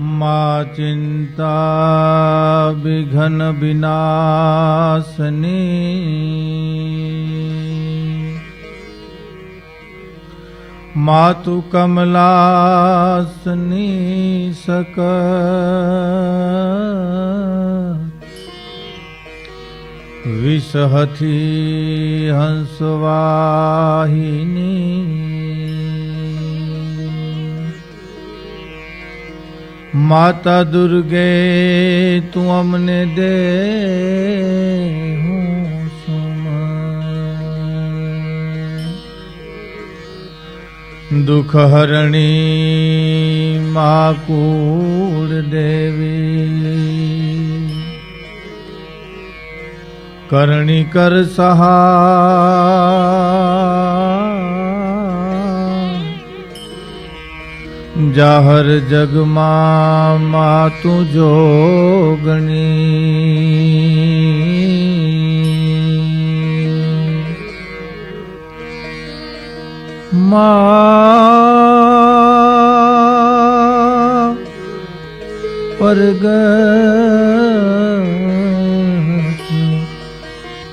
मा चिंता विघन विनाशनी मातु कमलासनी सक विषहथी हंसवाहिनी माता दुर्गे तू अमने दे दुख हरणी माँ कूड़ देवी करणी कर सहाय जाहर जग माँ तू जोगणी माँ परगट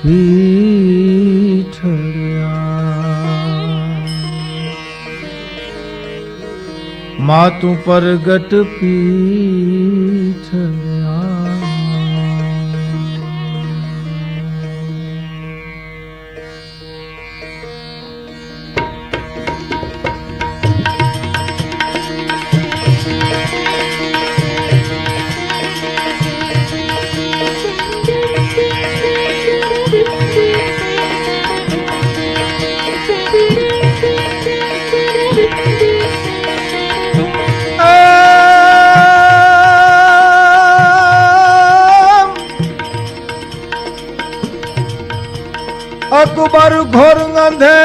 पीठड़िया माँ तू परगट पीठड़िया अकबर घोर अंधेर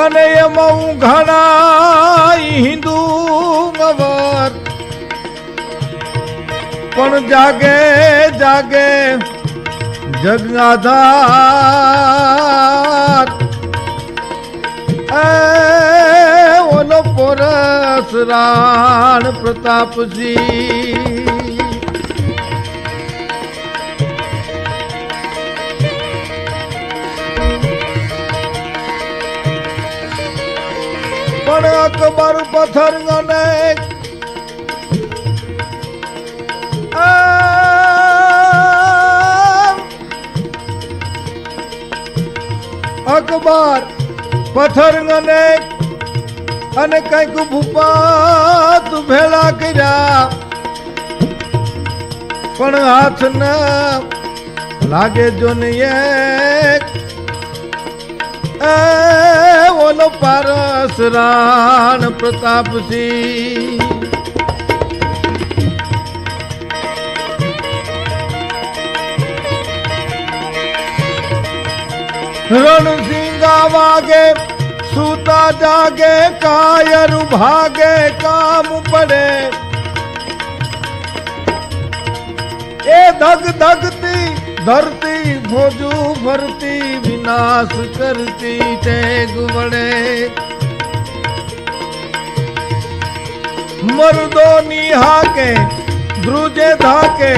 अने यमऊ घना हिंदू मवर पण जागे जागे जग आधार ओलो परसराण प्रताप जी पण अकबर पत्थर गने अकबर पत्थर गने अने कंईक भूपात भेला कर्या पण हाथ न लागे जो ने ओलो परसराण प्रताप सिंह रण सिंगा वागे सूता जागे कायर भागे काम पड़े ए धग धगती धरती भोजू भरती विनाश करती तेग बड़े मर्दो निहाके द्रुजे धाके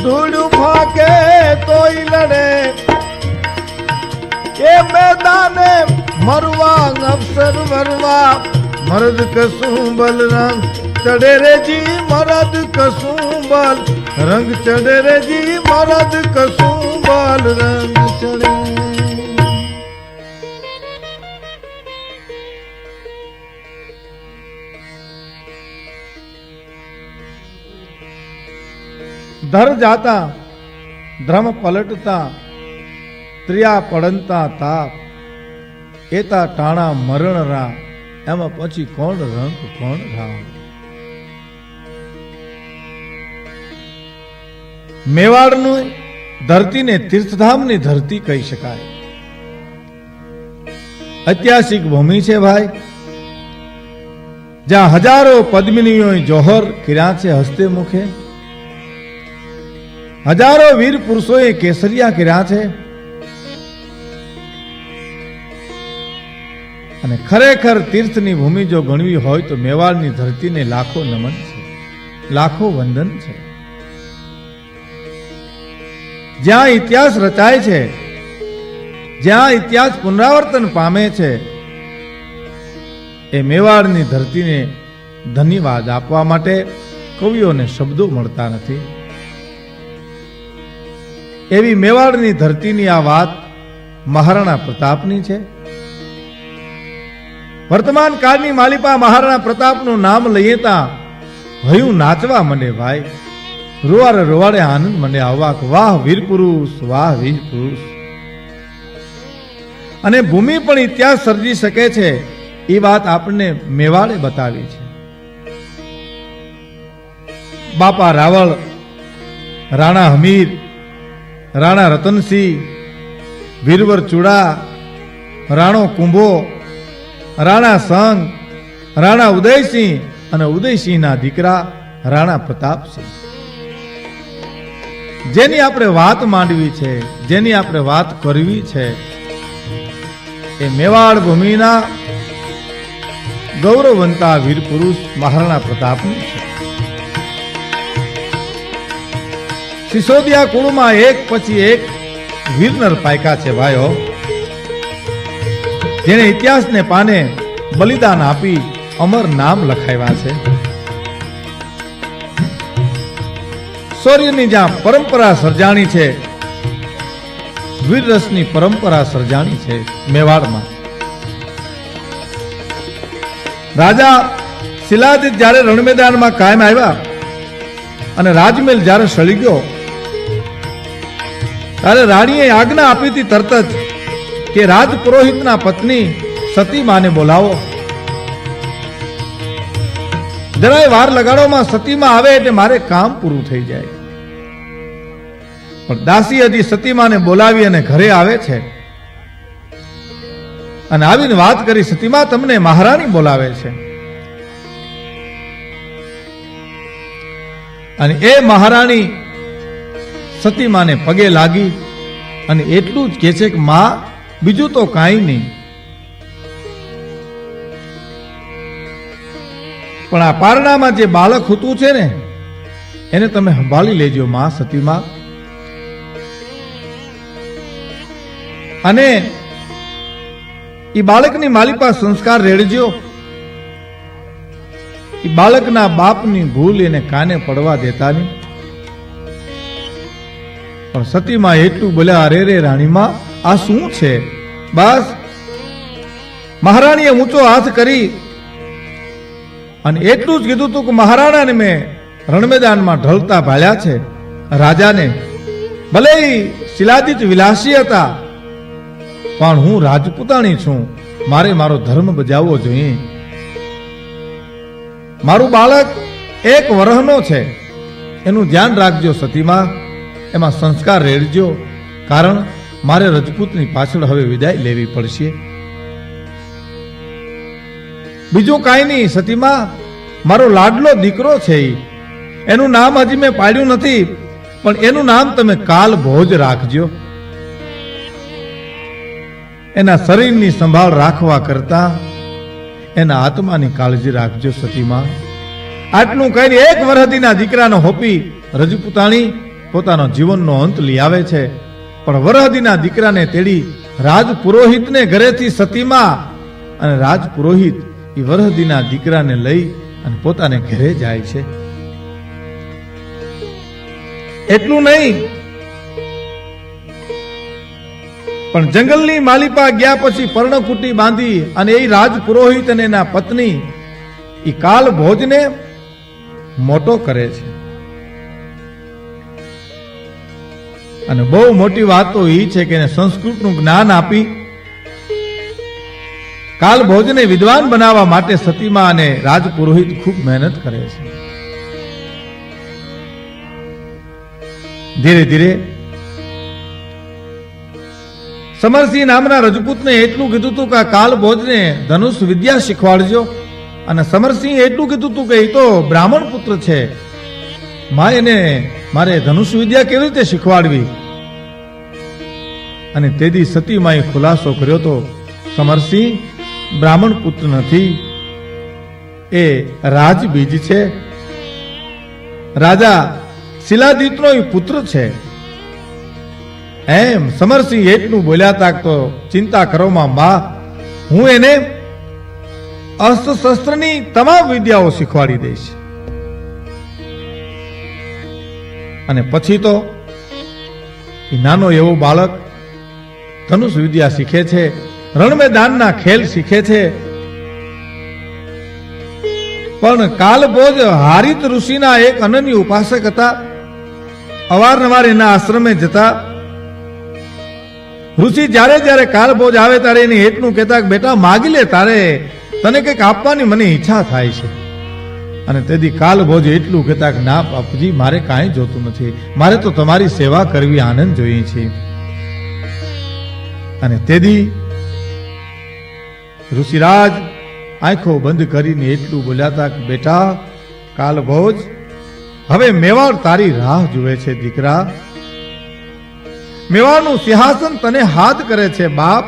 धूड़ फाके तोई लड़े ये मैदाने मरवा अफसर मरवा मर्द कसुंबल रंग चढ़े रे जी मर्द कसुंबल रंग चढ़े रे जी मर्द कसुंबल रंग चढ़े धर जाता धर्म पलटता त्रिया पड़ता ताप एता टाणा मरण रा एमा पछी कोण रंग कोण राम मेवाड़नु धरती ने तीर्थधाम ने धरती कही शकाय ऐतिहासिक भूमि छे भाई जहां हजारों पद्मिनीओ जोहर किर्या छे हस्ते मुखे हजारों वीर पुरुषोए केसरिया किर्या छे અને ખરેખર તીર્થની ભૂમિ જો ગણવી હોય તો મેવાડની ધરતીને લાખો નમન છે, લાખો વંદન છે. જ્યાં ઇતિહાસ રચાય છે, જ્યાં ઇતિહાસ પુનરાવર્તન પામે છે, એ મેવાડની ધરતીને ધન્યવાદ આપવા માટે કવિઓને શબ્દો મળતા નથી. એવી મેવાડની ધરતીની આ વાત મહારાણા પ્રતાપની છે. વર્તમાન કાળની માલિપા મહારાણા પ્રતાપનું નામ લઈએ તા હયું નાચવા મને ભાઈ, રોવાડે રોવાડે આનંદ મને આવવા, વાહ વીર પુરુષ, વાહ વીર પુરુષ. અને ભૂમિ પણ ઇતિહાસ સર્જી શકે છે એ વાત આપણને મેવાડે બતાવી છે. બાપા રાવળ, રાણા હમીર, રાણા રતનસિંહ, વીરવર ચુડા, રાણો કુંભો, રાણા સંગ, રાણા ઉદયસિંહ અને ઉદયસિંહના દીકરા રાણા પ્રતાપસિંહ, જેની આપણે વાત માંડવી છે, જેની આપણે વાત કરવી છે, એ મેવાડ ભૂમિના ગૌરવવંતા વીર પુરુષ મહારાણા પ્રતાપની છે. સિસોદિયા કુળમાં એક પછી એક વીરનર પાયકા છે ભાઈઓ, જેને ઇતિહાસને પાને બલિદાન આપી અમર નામ લખાવ્યા છે. શૌર્યની જ્યાં પરંપરા સર્જાણી છે, વીરરસની પરંપરા સર્જાણી છે મેવાડમાં. રાજા શિલાજીત જ્યારે રણમેદાનમાં કાયમ આવ્યા અને રાજમહેલ જ્યારે સળી ગયો ત્યારે રાણીએ આજ્ઞા આપી હતી તરત જ કે રાજ પુરોહિતના પત્ની સતીમાને બોલાવો. જરાય વાર લગાડોમાં સતીમા આવે એટલે મારે કામ પૂરું થઈ જાય. પણ દાસી હજી સતીમાને બોલાવી અને ઘરે આવે છે અને આવીને વાત કરી, સતીમા તમને મહારાણી બોલાવે છે. અને એ મહારાણી સતીમાને પગે લાગી અને એટલું જ કહે છે કે માં, બીજું તો કાંઈ નહીં, પણ આ પારણામાં જે બાળક હતું છે ને એને તમે સંભાળી લેજો માં સતીમા. અને એ બાળકની માલિપા સંસ્કાર રેડજો. એ બાળકના બાપની ભૂલ એને કાને પડવા દેતા નહીં. પણ સતીમાં એટલું બોલ્યા, અરે રે રાણીમાં, આ શું છે? બસ મહારાણીએ ઊંચો હાથ કરી અને એટલું જ કીધું હતું કે મહારાણાને મેં રણમેદાનમાં ઢળતા ભાળ્યા છે. રાજાને ભલે શિલાજીત વિલાસી હતા, પણ હું રાજપૂતાણી છું, મારે મારો ધર્મ બજાવવો જોઈએ. મારું બાળક 1 વર્ષનો છે, એનું ધ્યાન રાખજો સતીમાં, એમાં સંસ્કાર રેડજો, કારણ મારે રજપૂતની પાછળ હવે વિદાય લેવી પડશે. બીજું કાંઈ નહીં સતીમાં, મારો લાડલો દીકરો છે, એનું નામ હજી મેં પાડ્યું નથી, પણ એનું નામ તમે કાલ ભોજ રાખજો. એના શરીરની સંભાળ રાખવા કરતા એના આત્માની કાળજી રાખજો સતીમાં. આટલું કહીને 1 વરહદીના દીકરાનો હોપી રજપૂતાણી પોતાનો જીવનનો અંત લઈ આવે છે. પણ વરહદીના દીકરાને તેડી રાજ પુરોહિતને ઘરેથી સતીમાં અને રાજ પુરોહિત એ વરહદીના દીકરાને લઈ અને પોતાને ઘરે જાય છે. એટલું નહીં, પણ જંગલની માલિપા ગયા પછી પર્ણકુટી બાંધી અને એ રાજ પુરોહિત અને એના પત્ની એ કાલ ભોજને મોટો કરે છે. અને બહુ મોટી વાત તો એ છે કે એને સંસ્કૃતનું જ્ઞાન આપી કાલ ભોજને વિદ્વાન બનાવવા માટે સતીમા અને રાજ પુરોહિત ખૂબ મહેનત કરે છે. ધીરે ધીરે સમરસિંહ નામના રજપૂતને એટલું કીધું હતું કે કાલ ભોજને ધનુષ વિદ્યા શીખવાડજો. અને સમરસિંહ એટલું કીધું હતું કે એ તો બ્રાહ્મણ પુત્ર છે, એને મારે ધનુષ વિદ્યા કેવી રીતે શીખવાડવી. અને તેથી સતીમાએ ખુલાસો કર્યો તો, સમરસિંહ બ્રાહ્મણ પુત્ર નથી, એ રાજબીજ છે. રાજા શિલાદિતનો એ પુત્ર છે. એમ સમરસિંહ એટલું બોલ્યા તા તો ચિંતા કરોમાં બા, હું એને અસ્ત્ર શસ્ત્રની તમામ વિદ્યાઓ શીખવાડી દઈશ. અને પછી તો એ નાનો એવો બાળક ધનુષ વિદ્યા શીખે છે, રણ મેદાનના ખેલ શીખે છે. પણ કાલભોજ હારિત ઋષિના એક અનન્ય ઉપાસક હતા. અવારનવાર એના આશ્રમે જતા. ઋષિ જ્યારે જ્યારે કાલભોજ આવે ત્યારે એને એટલું કહેતા કે બેટા માગી લે, તારે તને કંઈક આપવાની મને ઈચ્છા થાય છે. અને તેથી કાલભોજ એટલું કહેતા કે ના બાપુજી, મારે કાંઈ જોતું નથી, મારે તો તમારી સેવા કરવી, આનંદ જોઈએ છે. અને તેથી ઋષિરાજ આંખો બંધ કરીને એટલું બોલ્યા હતા કે બેટા કાલભોજ, હવે મેવાડ તારી રાહ જુએ છે દીકરા. મેવાડનું સિંહાસન તને હાથ કરે છે બાપ.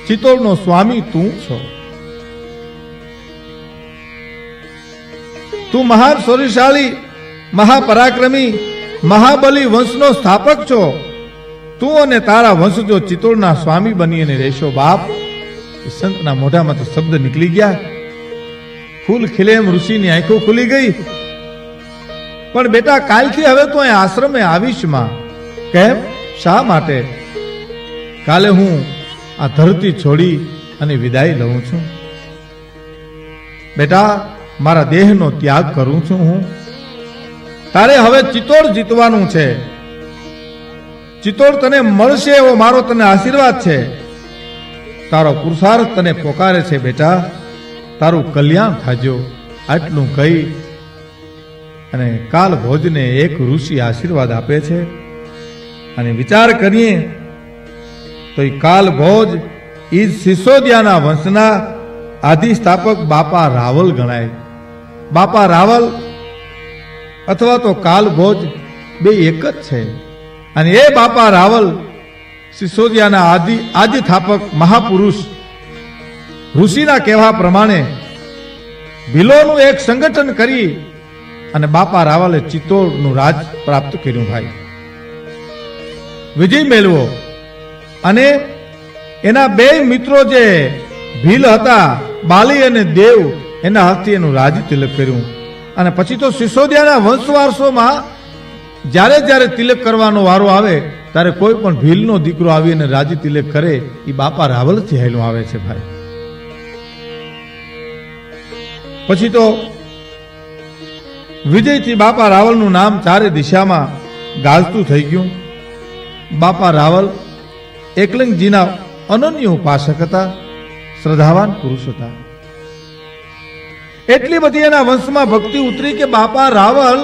ચિત્તોડનો સ્વામી તું છો. તું મહાન શૌર્યશાળી, મહાપરાક્રમી, મહાબલી વંશનો સ્થાપક છો. તું અને તારા વંશજો ચિત્તોડના સ્વામી બનીને રહેશો બાપ. એ સંતના મોઢામાં તો શબ્દ નીકળી ગયા. ફૂલ ખીલે એમ ઋષિની આંખો ખુલી ગઈ. પણ બેટા કાલથી હવે તો અહીં આશ્રમે આવીશ માં. કેમ? શા માટે? કાલે હું આ ધરતી છોડી અને વિદાય લઉં છું બેટા. મારા દેહનો ત્યાગ કરું છું હું. તારે હવે ચિત્તોડ જીતવાનું છે. ચિત્તોડ તને મળશે એવો મારો તને આશીર્વાદ છે. તારો પુરુષાર્થ તને પોકારે છે બેટા. તારું કલ્યાણ થાજો. આટલું કહી અને કાલભોજને એક ઋષિ આશીર્વાદ આપે છે. અને વિચાર કરીએ તો એ કાલભોજ એ સિસોદિયાના વંશના આદિસ્થાપક બાપા રાવલ ગણાય. બાપા રાવલ અથવા તો કાલભોજ બે એક જ છે. અને એ બાપા રાવલ સિસોદિયાના આદિસ્થાપક મહાપુરુષ ઋષિના કહેવા પ્રમાણે ભીલોનું એક સંગઠન કરી અને બાપા રાવલે ચિત્તોડનું રાજ પ્રાપ્ત કર્યું ભાઈ. વિજય મેળવો. અને એના બે મિત્રો જે ભીલ હતા, બાલી અને દેવ, એના હાથથી એનું રાજ તિલક કર્યું. અને પછી તો સિસોદિયાના વંશવારસોમાં જ્યારે જ્યારે તિલક કરવાનો વારો આવે ત્યારે કોઈ પણ ભીલનો દીકરો આવી અને રાજી તિલક કરે એ બાપા રાવલથી હેલું આવે છે ભાઈ. પછી તો વિજયથી બાપા રાવલનું નામ ચારે દિશામાં ગાજતું થઈ ગયું. બાપા રાવલ એકલિંગજીના અનન્ય ઉપાસક હતા, શ્રદ્ધાવાન પુરુષ હતા. એટલી બધી એના વંશમાં ભક્તિ ઉતરી કે બાપા રાવલ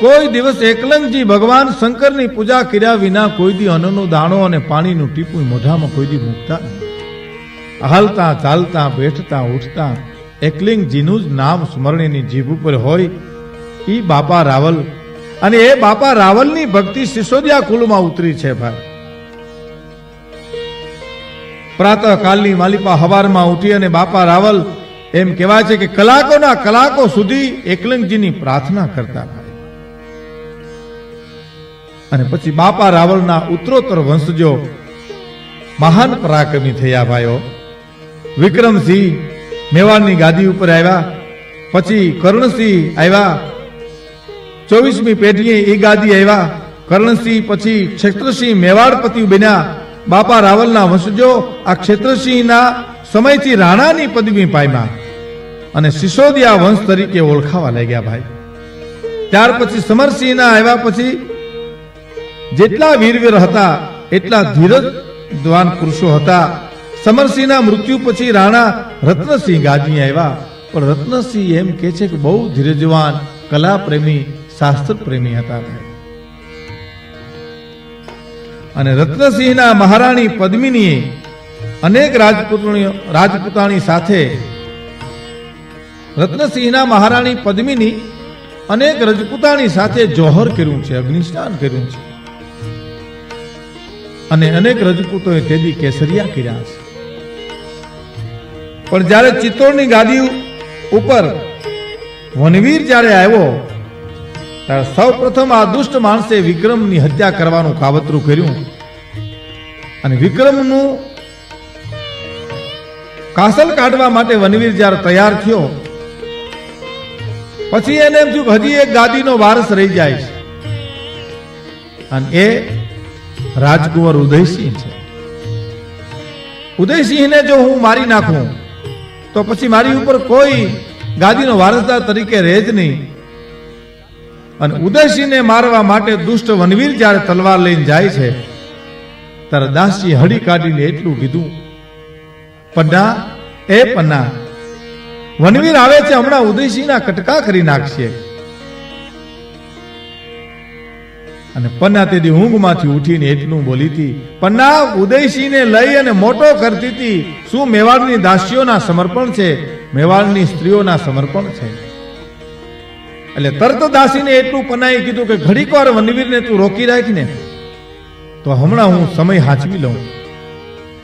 કોઈ દિવસ એકલંગજી ભગવાન શંકરની પૂજા કર્યા વિના કોઈ દી અન્નનો દાણો અને પાણીનું ટીપું મોઢામાં કોઈ દી મૂકતા નહીં. હાલતા ચાલતા બેઠતા ઉઠતા એકલિંગજીનું જ નામ સ્મરણીની જીભ ઉપર હોય ઈ બાપા રાવલ. અને એ બાપા રાવલની ભક્તિ સિસોદિયા કુલમાં ઉતરી છે ભાઈ. પ્રાતઃ કાલની માલિપા હવારમાં ઉઠી અને બાપા રાવલ એમ કહેવાય છે કે કલાકોના કલાકો સુધી એકલિંગજીની પ્રાર્થના કરતા ભાઈ. અને પછી બાપા રાવલના ઉત્તરોત્તર વંશજો મહાન પરાક્રમી થયા ભાઈઓ. વિક્રમસિંહ મેવાડની ગાદી ઉપર આવ્યા, પછી કર્ણસિંહ આવ્યા, 24મી પેઢીએ એ ગાદી આવ્યા. કર્ણસિંહ પછી ક્ષેત્રસિંહ મેવાડપતિ બન્યા. બાપા રાવલના વંશજો આ ક્ષેત્રસિંહના સમયથી રાણાની પદવી પામ્યા અને સિસોદિયા વંશ તરીકે ઓળખાવા લાગ્યા ભાઈ. ત્યાર પછી સમરસિંહના આવ્યા પછી જેટલા વીરવીર હતા એટલા ધીરજવાન પુરુષો હતા. સમરસિંહના મૃત્યુ પછી રાણા રત્નસિંહ ગાદી આવ્યા. પણ રત્નસિંહ એમ કે છે કે બહુ ધીરજવાન, કલા પ્રેમી, શાસ્ત્ર પ્રેમી હતા. અને રત્નસિંહના મહારાણી પદ્મિનીએ અનેક રાજપૂતાણી સાથે રત્નસિંહના મહારાણી પદ્મિની અનેક રજપૂતાણી સાથે જોહર કર્યું છે, અગ્નિસ્નાન કર્યું છે. અને અનેક રજપૂતોએ તેદી કેસરિયા કર્યા છે. પણ જ્યારે ચિત્તોડની ગાદી ઉપર વનવીર જ્યારે આવ્યો ત્યારે સૌ પ્રથમ આ દુષ્ટ માણસે વિક્રમની હત્યા કરવાનું કાવતરું કર્યું અને વિક્રમનું કાસલ કાઢવા માટે વનવીર જ્યારે તૈયાર થયો પછી એને એમ થયું હજી એક ગાદીનો વારસ રહી જાય છે અને એ રાજકુંવર ઉદયસિંહ છે. ઉદયસિંહને જો હું મારી નાખું તો પછી મારી ઉપર કોઈ ગાદીનો વારસદાર તરીકે રહે જ નહીં. અને ઉદયસિંહને મારવા માટે દુષ્ટ વનવીર જ્યારે તલવાર લઈને જાય છે ત્યારે દાસજી હળી કાઢીને એટલું કીધું, પન્ના એ પન્ના, વનવીર આવે છે, હમણાં ઉદયસિંહના કટકા કરી નાખશે. અને પન્ના તેદી ઊંઘમાંથી ઉઠીને એટલું બોલી હતી, પન્ના ઉદયસિંહને લઈ અને મોટો કરતી હતી. શું મેવાડની દાસીઓના સમર્પણ છે, મેવાડની સ્ત્રીઓના સમર્પણ છે. એટલે તરત દાસીને એટલું પન્નાએ કીધું કે ઘડીક વાર વનવીરને તું રોકી રાખને તો હમણાં હું સમય હાંચવી લઉં.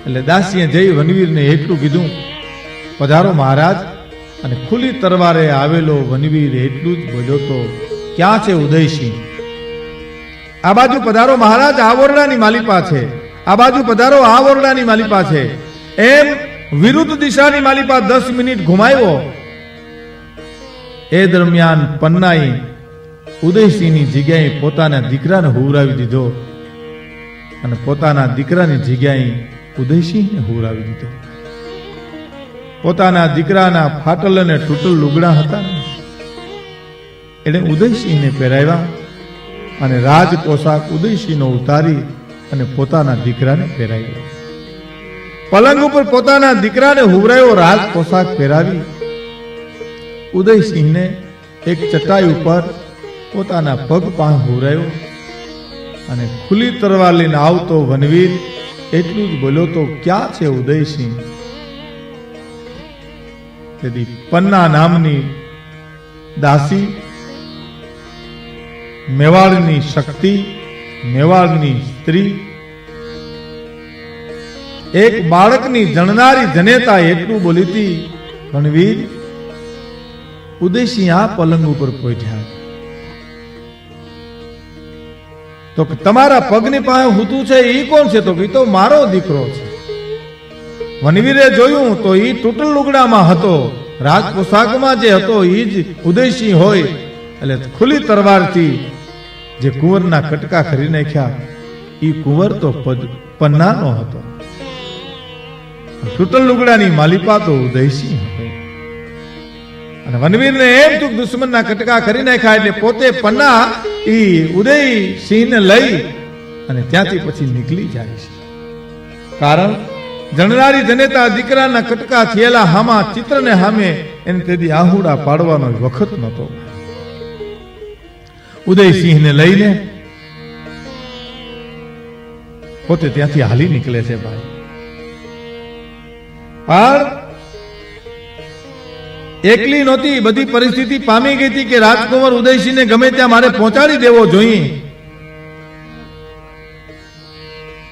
એટલે દાસીએ જઈ વનવીરને એટલું કીધું, પધારો મહારાજ. અને ખુલ્લી તરવારે આવેલો વનવીર એટલું જ બોલ્યો તો, ક્યાં છે ઉદયસિંહ? આ બાજુ પધારો મહારાજ, આ ઓરડાની માલિપા છે. આ બાજુ પધારો, આ ઓરડાની માલિપા છે. એમ વિરુદ્ધ દિશાની માલિપા 10 મિનિટ ઘુમાવ્યો. એ દરમિયાન પન્નાએ ઉદયસિંહની જગ્યાએ પોતાના દીકરાને હુવરાવી દીધો અને પોતાના દીકરાની જગ્યાએ ઉદયસિંહને હુવરાવી દીધો. પોતાના દીકરાના ફાટલ અને તૂટલ લુગડા હતા ને એને ઉદયસિંહને પહેરાવ્યા અને રાજ પોશાક ઉદયસિંહનો ઉતારી અને પોતાના દીકરાને પહેરાવ્યો. પલંગ ઉપર પોતાના દીકરાને હુવરાયો, રાજ પોશાક પહેરાવી ઉદયસિંહને એક ચટાઈ ઉપર પોતાના પગ પાસે હુવરાયો અને ખુલ્લી તરવાર લઈને આવતો વનવીર એટલું જ બોલ્યો તો, ક્યાં છે ઉદયસિંહ? તેથી પન્ના નામની દાસી, મેવાડની શક્તિ, મેવાડની સ્ત્રી, એક બાળકની જણનારી જનેતા એટલું બોલી હતી, રણવીર ઉદયસિંહ આ પલંગ ઉપર પહોંચ્યા તો તમારા પગની પાસે હુતું છે એ કોણ છે? તો એ તો મારો દીકરો છે. વનવીરે જોયું તો એ તૂટલ લુગડામાં હતો, રાજ પોશાકમાં જે હતો એ જ ઉદયસિંહ હોય. એટલે ખુલ્લી તરવારથી જે કુંવરના કટકા કરી નાખ્યા એ કુંવર તો પન્નાનો હતો. તૂટલ લુગડાની માલિપા તો ઉદયસિંહ હતો. અને વનવીરને એમ તું દુશ્મનના કટકા કરી નાખ્યા એટલે પોતે પન્ના એ ઉદયસિંહને લઈ અને ત્યાંથી પછી નીકળી જાય છે. કારણ જણનારી જનેતા દીકરાના કટકા થયેલા હામા ચિત્રને સામે એને તેથી આહુડા પાડવાનો વખત નહોતો. ઉદયસિંહને લઈને પોતે ત્યાંથી હાલી નીકળે છે ભાઈ. પણ એકલી નહોતી, બધી પરિસ્થિતિ પામી ગઈ હતી કે રાજકુંવર ઉદયસિંહને ગમે ત્યાં મારે પહોંચાડી દેવો જોઈએ.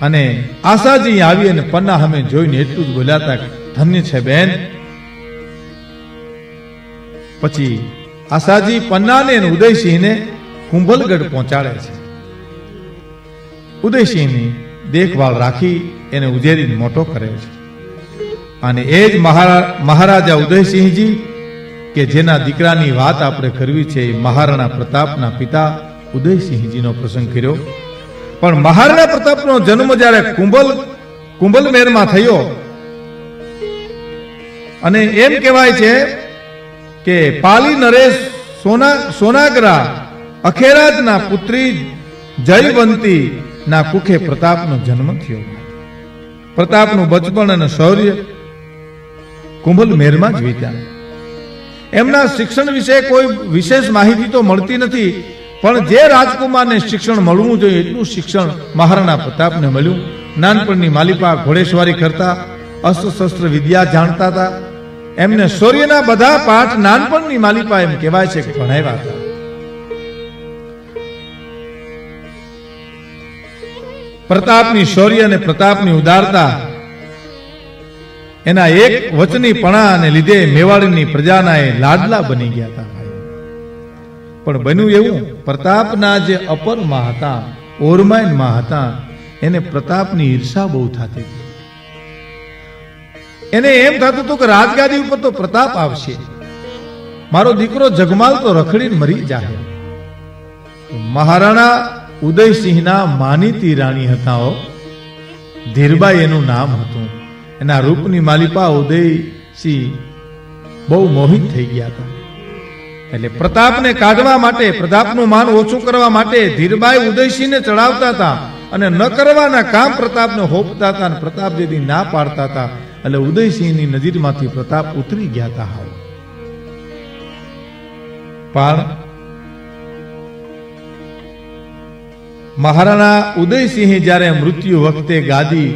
અને આશાજી આવી અને પન્ના સામે જોઈને એટલું જ બોલ્યા હતા, ધન્ય છે બેન. પછી આશાજી પન્નાને અને ઉદયસિંહને કુંભલગઢ પહોંચાડે છે. ઉદયસિંહની દેખભાળ રાખી એને ઉજેરીને મોટો કરે છે. અને એ જ મહારાજા ઉદયસિંહજી કે જેના દીકરાની વાત આપણે કરવી છે, મહારાણા પ્રતાપના પિતા ઉદયસિંહજીનો પ્રસંગ કર્યો. પણ મહારાણા પ્રતાપનો જન્મ જ્યારે કુંભલમેરમાં થયો અને એમ કહેવાય છે કે પાલી નરેશ સોનાગરા અખેરાજના પુત્રી જયવંતી ના કુખે પ્રતાપનો જન્મ થયો. પ્રતાપનું બચપણ અને શૌર્ય કુંભલમેરમાં જ વીત્યા. એમના શિક્ષણ વિશે કોઈ વિશેષ માહિતી તો મળતી નથી, પણ જે રાજકુમારને શિક્ષણ મળવું જોઈએ એટલું શિક્ષણ મહારાણા પ્રતાપને મળ્યું. નાનપણની માલિપા ઘોડેસવારી કરતા, અસ્ત્ર શસ્ત્ર વિદ્યા જાણતા હતા. એમને શૌર્યના બધા પાઠ નાનપણની માલિપા એમ કહેવાય છે કે ભણાવ્યા હતા. પ્રતાપની શૌર્ય અને પ્રતાપની ઉદારતા એના એક વચનીપણાને લીધે મેવાડની પ્રજાના એ લાડલા બની ગયા હતા ભાઈ. પણ બન્યું એવું, પ્રતાપના જે અપરમાં હતા, ઓરમાઈનમાં હતા, એને પ્રતાપની ઈર્ષા બહુ થતી હતી. એને એમ થતું હતું કે રાજગાદી ઉપર તો પ્રતાપ આવશે, મારો દીકરો જગમાલ તો રખડીને મરી જાય. મહારાણા ઉદયસિંહના માનીતી રાણી હતા, ધીરબાઈ એનું નામ હતું. એના રૂપની માલિપા ઉદયસિંહ બહુ મોહિત થઈ ગયા હતા. એટલે પ્રતાપને કાઢવા માટે, પ્રતાપનું માન ઓછું કરવા માટે ધીરબાઈ ઉદયસિંહને ચડાવતા હતા અને ન કરવાના કામ પ્રતાપને હોપતા હતા. અને પ્રતાપ જેથી ના પાડતા હતા એટલે ઉદયસિંહની નજીરમાંથી પ્રતાપ ઉતરી ગયા હતા. હાવ પણ મહારાણા ઉદયસિંહે જ્યારે મૃત્યુ વખતે ગાદી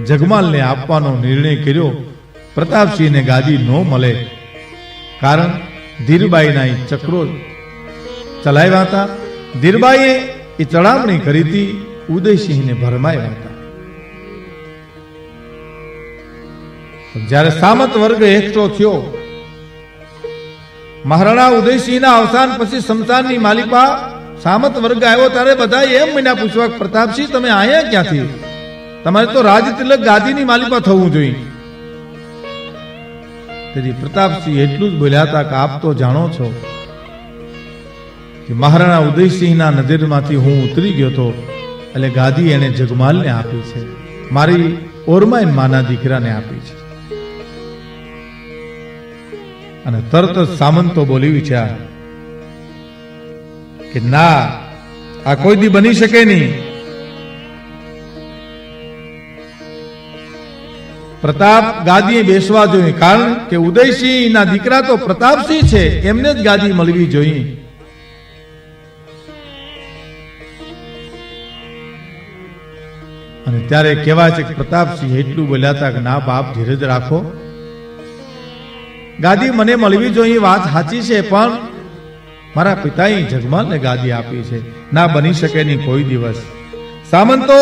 જગમાલને આપવાનો નિર્ણય કર્યો, પ્રતાપસિંહને ગાદી ન મળે. કારણ ધીરબાઈના ચક્રો ચલાવ્યા હતા, ધીરબાઈએ એ ચડામણી કરી હતી, ઉદયસિંહને ભરમાયા હતા. જ્યારે સામંત વર્ગ એકઠો થયો, મહારાણા ઉદયસિંહના અવસાન પછી સમસાનની માલિપા સામંત વર્ગ આવ્યો, ત્યારે બધા એમ મહિના પૂછવા, પ્રતાપસિંહ તમે આયા ક્યાંથી? તમારે તો રાજ તિલક ગાદીની માલિપા થવું જોઈએ. તેથી પ્રતાપસિંહ એટલું જ બોલ્યા હતા કે આપ તો જાણો છો કે મહારાણા ઉદયસિંહના નજરમાંથી હું ઉતરી ગયો હતો, એટલે ગાદી એને જગમાલને આપી છે, મારી ઓરમાઈન માના દીકરાને આપી છે. અને તરત જ સામંતો બોલી વિચાર કે ના, આ કોઈ દી બની શકે નહીં. પ્રતાપ ગાદીએ બેસવા જોઈએ, કારણ કે ઉદયસિંહ ના દીકરા તો પ્રતાપસિંહ છે, એમને જ ગાદી મળવી જોઈએ. અને ત્યારે કહેવાય છે કે પ્રતાપસિંહ એટલું બોલ્યા હતા કે ના બાપ, ધીરજ રાખો, ગાદી મને મળવી જોઈએ, વાત સાચી છે, પણ મારા પિતાએ જગમાલને ગાદી આપી છે, ના બની શકે નહીં કોઈ દિવસ. સામંતો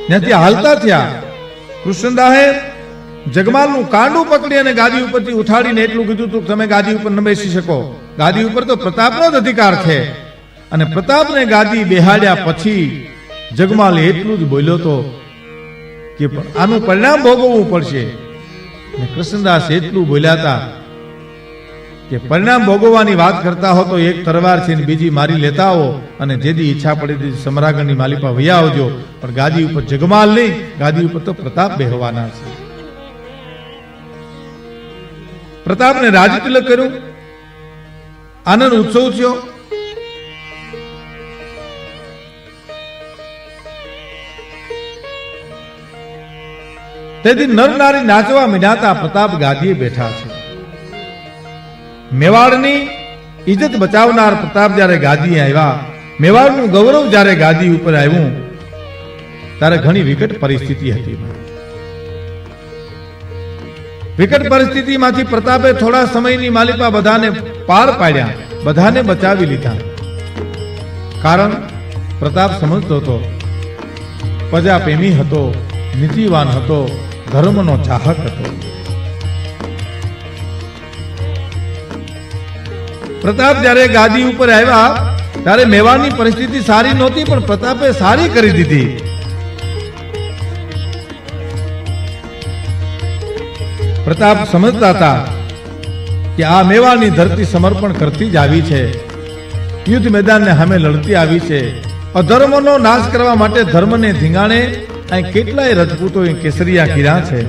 ત્યાંથી હાલતા થયા. કૃષ્ણદાસે જગમાલનું કાંડું પકડી અને ગાદી ઉપરથી ઉઠાડીને એટલું કીધું હતું, તમે ગાદી ઉપર ન બેસી શકો, ગાદી ઉપર તો પ્રતાપનો જ અધિકાર છે. અને પ્રતાપને ગાદી બેહાડ્યા પછી જગમાલ એટલું જ બોલ્યો હતો કે આનું પરિણામ ભોગવવું પડશે. કૃષ્ણદાસ એટલું બોલ્યા હતા કે પરિણામ ભોગવવાની વાત કરતા હો તો એક તરવાર છે ને બીજી મારી લેતા હો, અને જેથી ઈચ્છા પડે સમ્રાગણની માલિપા વયા આવજો, પણ ગાદી ઉપર જગમાલ નહીં, ગાદી ઉપર તો પ્રતાપ બેહવાના છે. પ્રતાપને રાજતિલક કર્યું, આનંદ ઉત્સવ થયો. તેથી નર નારી નાચવા મીડાતા પ્રતાપ ગાદીએ બેઠા છે. મેવાડની ઇજ્જત બચાવનાર પ્રતાપ જ્યારે ગાદીએ આવ્યા, મેવાડનું ગૌરવ જ્યારે ગાદી ઉપર આવ્યું, ત્યારે ઘણી વિકટ પરિસ્થિતિ હતી. વિકટ પરિસ્થિતિમાંથી પ્રતાપે થોડા સમયની માલિપા બધાને પાર પાડ્યા, બધાને બચાવી લીધા. કારણ પ્રતાપ સમજતો હતો, પ્રજા પ્રેમી હતો, નીતિવાન હતો, ધર્મનો ચાહક હતો. પ્રતાપ જ્યારે ગાદી ઉપર આવ્યા ત્યારે મેવાડની પરિસ્થિતિ સારી નહોતી, પણ પ્રતાપે સારી કરી દીધી. પ્રતાપ સમજતા હતા કે આ મેવાડની ધરતી સમર્પણ કરતી જ આવી છે, યુદ્ધ મેદાનને સામે લડતી આવી છે. અધર્મનો નાશ કરવા માટે ધર્મને ધીંગાણે અહીં કેટલાય રજપૂતો કેસરિયા કર્યા છે.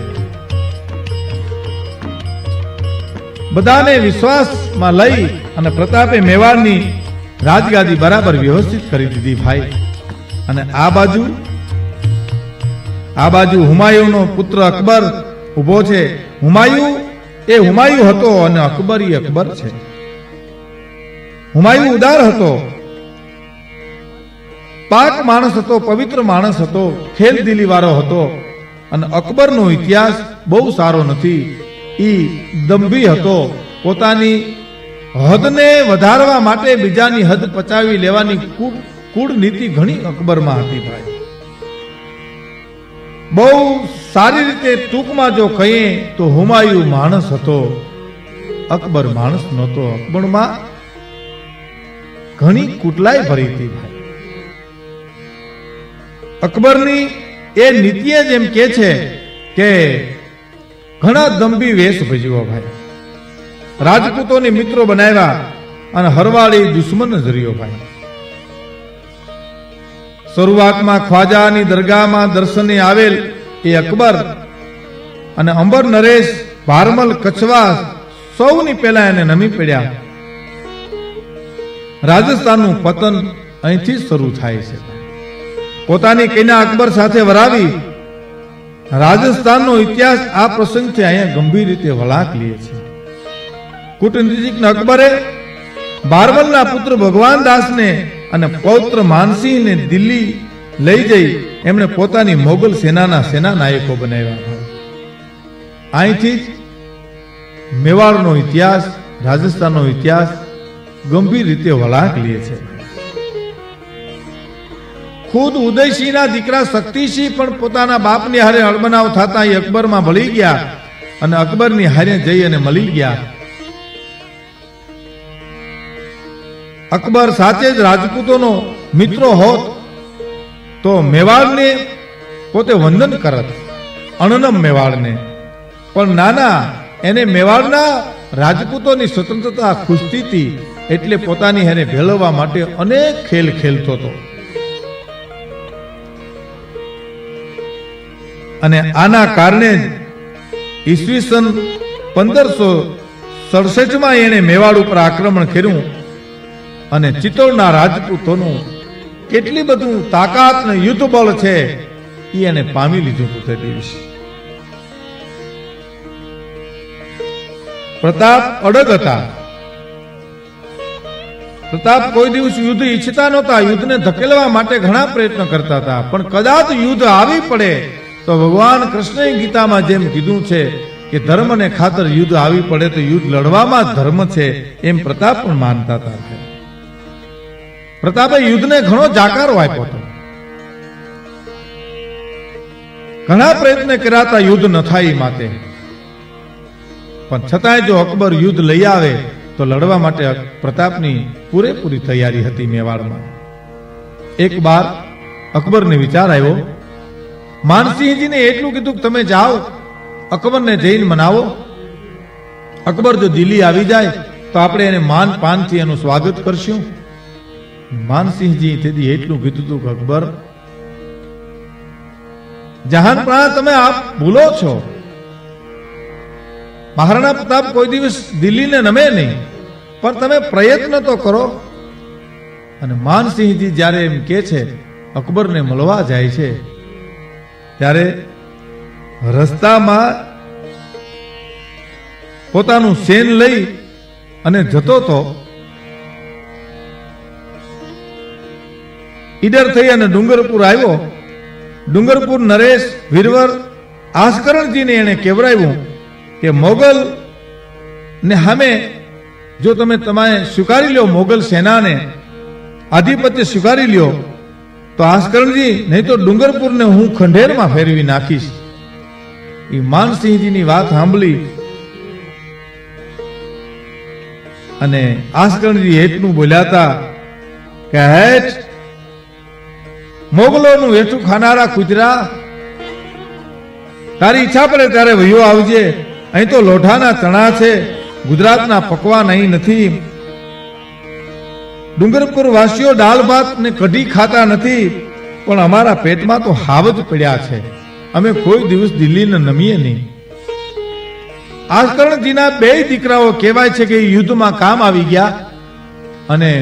બધાને વિશ્વાસમાં લઈ અને પ્રતાપે મેવાડની રાજગાદી બરાબર વ્યવસ્થિત કરી દીધી ભાઈ. અને આ બાજુ હુમાયુનો પુત્ર અકબર ઉભો છે. હુમાયુ હતો અને અકબર અકબર છે. હુમાયુ ઉદાર હતો, પાક માણસ હતો, પવિત્ર માણસ હતો, ખેલદિલી વાળો હતો. અને અકબરનો ઇતિહાસ બહુ સારો નથી. ઈ દંભી હતો, પોતાની હદને વધારવા માટે બીજાની હદ પચાવી લેવાની કૂળ નીતિ ઘણી અકબરમાં હતી ભાઈ. બહુ સારી રીતે ટૂંકમાં જો કહીએ તો હુમાયુ માણસ હતો, અકબર માણસ નહોતો. અકબરમાં ઘણી કુટલાઈ ભરી હતી ભાઈ. અકબરની એ નીતિએ જેમ કે છે કે ઘણા દંભી વેશ ભજવ્યો ભાઈ. રાજપૂતોની મિત્રો બનાવ્યા અને હરવાળી દુશ્મન ધર્યો ભાઈ. શરૂઆતમાં ખ્વાજાની દરગાહમાં દર્શને આવેલ એ અકબર અને અંબર નરેશ, ભારમલ, કચ્છવા સૌની પહેલા એને નમી પડ્યા. રાજસ્થાનનું પતન અહીંથી શરૂ થાય છે. પોતાની કન્યા અકબર સાથે વરાવી રાજસ્થાનનો ઇતિહાસ આ પ્રસંગથી અહીંયા ગંભીર રીતે વળાંક લે છે. કૂટનીતિજ્ઞ અકબરે ભારમલના પુત્ર ભગવાન દાસને અને પૌત્ર માનસિંહને દિલ્હી લઈ જઈ એમણે પોતાની મોગલ સેનાના સેનાનાયકો બનાવ્યા. અહીંથી જ મેવાડનો ઇતિહાસ, રાજસ્થાનનો ઇતિહાસ ગંભીર રીતે વળાંક લે છે. ખુદ ઉદયસિંહના દીકરા શક્તિસિંહ પણ પોતાના બાપની હારે અળબનાવ થતા એ અકબરમાં ભળી ગયા અને અકબરની હારે જઈ અને મળી ગયા. અકબર સાથે જ રાજપૂતોનો મિત્રો હોત તો મેવાડને પોતે વંદન કરત, અણનમ મેવાડને. પણ નાના, એને મેવાડના રાજપૂતોની સ્વતંત્રતા ખુશતી હતી એટલે પોતાની હારે ભેળવવા માટે અનેક ખેલ ખેલતો હતો. અને આના કારણે જ ઈસવીસન 1567 એને મેવાડ ઉપર આક્રમણ કર્યું અને ચિત્તોડના રાજપૂતોનું કેટલી બધું તાકાત ને યુદ્ધ બળ છે એ એને પામી લીધું હતું તે દિવસે. પ્રતાપ અડગ હતા. પ્રતાપ કોઈ દિવસ યુદ્ધ ઈચ્છતા નહોતા, યુદ્ધને ધકેલવા માટે ઘણા પ્રયત્ન કરતા હતા. પણ કદાચ યુદ્ધ આવી પડે તો ભગવાન કૃષ્ણએ ગીતામાં જેમ કીધું છે કે ધર્મને ખાતર યુદ્ધ આવી પડે તો યુદ્ધ લડવામાં ધર્મ છે, એમ પ્રતાપ પણ માનતા હતા. પ્રતાપે યુદ્ધને ઘણો જાકારો આપ્યો હતો. ઘણા પ્રયત્ન કર્યા હતા યુદ્ધ ન થાય માટે, પણ છતાંય જો અકબર યુદ્ધ લઈ આવે તો લડવા માટે પ્રતાપની પૂરેપૂરી તૈયારી હતી મેવાડમાં. એક બાર અકબરને વિચાર આવ્યો, માનસિંહજીને એટલું કીધું કે તમે જાઓ અકબરને જઈને મનાવો. અકબર જો દિલ્હી આવી જાય તો આપણે એને માન પાનથી એનું સ્વાગત કરશું. માનસિંહજી તેથી એટલું કીધું હતું કે અકબર, જહાનપણા તમે આપ ભૂલો છો. મહારાણા પ્રતાપ કોઈ દિવસ દિલ્હીને નમે નહીં, પણ તમે પ્રયત્ન તો કરો. અને માનસિંહજી જ્યારે એમ કે છે અકબરને મળવા જાય છે ત્યારે રસ્તામાં પોતાનું સેન લઈ અને જતો તો ઈડર થઈ અને ડુંગરપુર આવ્યો. ડુંગરપુર નરેશ, વીરવર, આસ્કરણજીને એને કેવરાવ્યું કે મોગલ ને સામે જો તમે સ્વીકારી લ્યો, મોગલ સેનાને આધિપત્ય સ્વીકારી લ્યો તો આસ્કરણજી, નહીં તો ડુંગરપુરને હું ખંડેરમાં ફેરવી નાખીશ. એ માનસિંહજીની વાત સાંભળી અને આસ્કરણજી એટલું બોલ્યા હતા કે હેઠ મોગલોનું હેઠું ખાનારા કુતરા, તારી ઈચ્છા પડે ત્યારે વયો આવજે. અહીં તો લોઢાના ચણા છે, ગુજરાતના પકવાન અહીં નથી. ડુંગરપુર વાસીઓ દાળ ભાત ને કઢી ખાતા નથી, પણ અમારા પેટમાં તો હાવ જ પડ્યા છે. અમે કોઈ દિવસ દિલ્હીને નમીએ નહીં. આસ્કરણજીના બે દીકરાઓ કહેવાય છે કે યુદ્ધમાં કામ આવી ગયા અને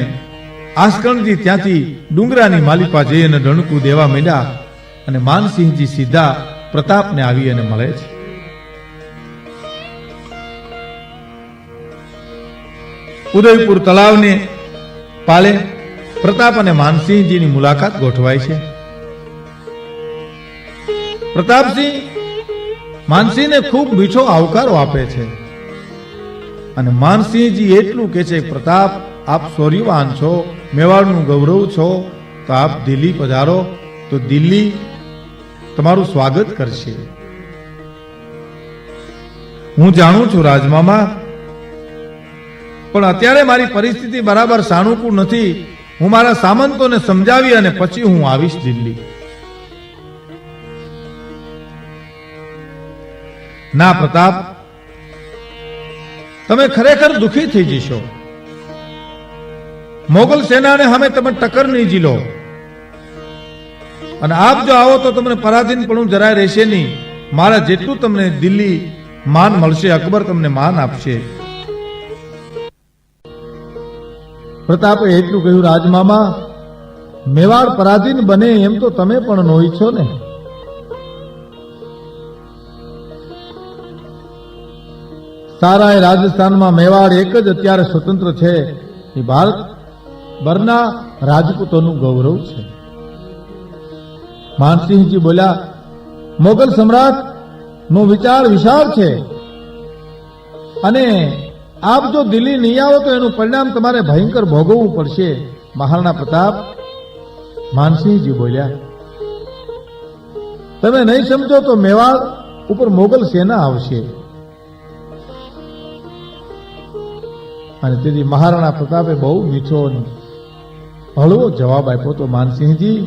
આસ્કરણજી ત્યાંથી ડુંગરાની માલિપા જઈ અને ડણકું દેવા માંડ્યા અને માનસિંહજી સીધા પ્રતાપને આવી અને મળે છે. ઉદયપુર તળાવને પાલે પ્રતાપ અને માનસિંહજીની મુલાકાત ગોઠવાય છે. પ્રતાપસિંહ માનસિંહને ખૂબ મીઠો આવકારો આપે છે અને માનસિંહજી એટલું કે છે, પ્રતાપ આપ શૌર્યવાન છો, મેવાડનું ગૌરવ છો, તો આપ દિલ્હી પધારો તો દિલ્હી તમારું સ્વાગત કરશે. હું જાણું છું રાજમામા, પણ અત્યારે મારી પરિસ્થિતિ બરાબર સાનુકૂળ નથી. હું મારા સામંતોને સમજાવી અને પછી હું આવીશ દિલ્હી. ના પ્રતાપ, તમે ખરેખર દુખી થઈ જશો. મોગલ સેનાને સામે તમે ટક્કર નહીં ઝીલો, અને આપ જો આવો તો તમને પરાધીનપણું જરાય રહેશે નહીં. મારા જેટલું તમને દિલ્હી માન મળશે, અકબર તમને માન આપશે. પ્રતાપે એટલું કહ્યું, રાજમામા, મેવાડ પરાધીન બને એમ તો તમે પણ નો ઈચ્છો ને. સારા એ રાજસ્થાનમાં મેવાડ એક જ અત્યારે સ્વતંત્ર છે. એ ભારત ભરના રાજપૂતોનું ગૌરવ છે. માનસિંહજી બોલ્યા, મોગલ સમ્રાટ નો વિચાર વિશાળ છે, અને આપ જો દિલ્હી નહીં આવો તો એનું પરિણામ તમારે ભયંકર ભોગવવું પડશે. મહારાણા પ્રતાપ, માનસિંહજી બોલ્યા, તમે નહીં સમજો તો મેવાડ ઉપર મોગલ સેના આવશે. અને તેથી મહારાણા પ્રતાપે બહુ મીઠો હળવો જવાબ આપ્યો. તો માનસિંહજી,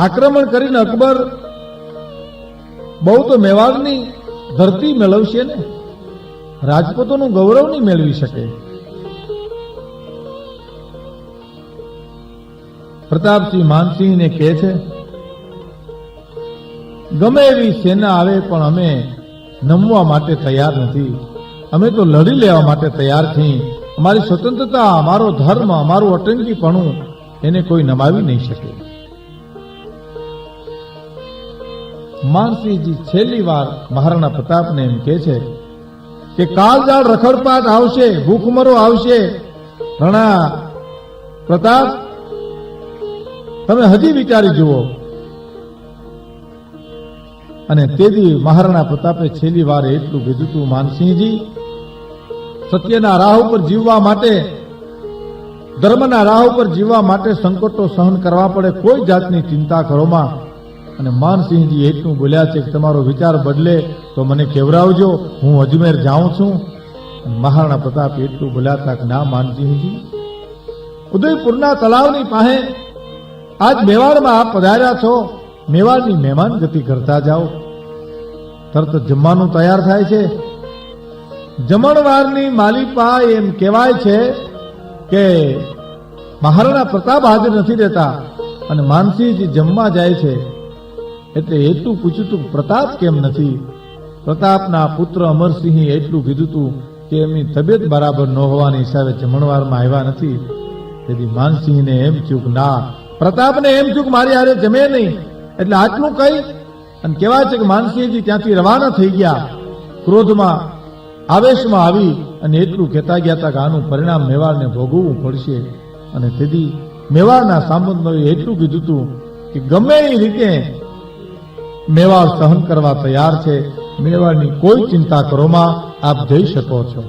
આક્રમણ કરીને અકબર બહુ તો મેવાડની ધરતી મેળવશે ને, રાજપૂતોનું ગૌરવ નહીં મેળવી શકે. પ્રતાપસિંહ માનસિંહને કહે છે, ગમે એવી સેના આવે પણ અમે નમવા માટે તૈયાર નથી. અમે તો લડી લેવા માટે તૈયાર છીએ. અમારી સ્વતંત્રતા, અમારો ધર્મ, અમારું અટંકીપણું એને કોઈ નમાવી નહીં શકે. માનસિંહજી છેલ્લી વાર મહારાણા પ્રતાપને એમ કહે છે કે કાળજાળ રખડપાટ આવશે, ભૂખમરો આવશે. રાણા પ્રતાપ, તમે હજી વિચારી જુઓ. અને તેથી મહારાણા પ્રતાપે છેલ્લી વાર એટલું કીધું હતું, માનસિંહજી, સત્યના રાહ ઉપર જીવવા માટે, ધર્મના રાહ ઉપર જીવવા માટે સંકટો સહન કરવા પડે, કોઈ જાતની ચિંતા કરોમાં. અને માનસિંહજી એટલું બોલ્યા છે કે તમારો વિચાર બદલે તો મને કેવરાવજો, હું અજમેર જાઉં છું. મહારાણા પ્રતાપ એટલું બોલ્યા હતા કે ના માનસિંહજી, ઉદયપુરના તળાવની પાસે આજ મેવાડમાં આપ પધાર્યા છો, મેવાડની મહેમાન ગતિ કરતા જાઓ. તરત જમવાનું તૈયાર થાય છે. જમણવારની માલિપા એમ કહેવાય છે કે મહારાણા પ્રતાપ હાજર નથી રહેતા, અને માનસિંહજી જમવા જાય છે. એટલે એટલું પૂછ્યું તું, પ્રતાપ કેમ નથી? પ્રતાપના પુત્ર અમરસિંહે એટલું કીધું તું કે એમની તબિયત બરાબર ન હોવાની હિસાબે જમણવારમાં આવ્યા નથી. તેથી માનસિંહને એમ થયું કે ના, પ્રતાપને એમ થયું કે મારી હારે જમે નહીં. એટલે આટલું કહી અને કહેવાય છે કે માનસિંહજી ત્યાંથી રવાના થઈ ગયા, ક્રોધમાં, આવેશમાં આવી અને એટલું કહેતા ગયા હતા કે આનું પરિણામ મેવાડને ભોગવવું પડશે. અને તેથી મેવાડના સામંતોએ એટલું કીધું હતું કે ગમે એ રીતે મેવાડ સહન કરવા તૈયાર છે, મેવાડની કોઈ ચિંતા કરોમાં, આપ જઈ શકો છો.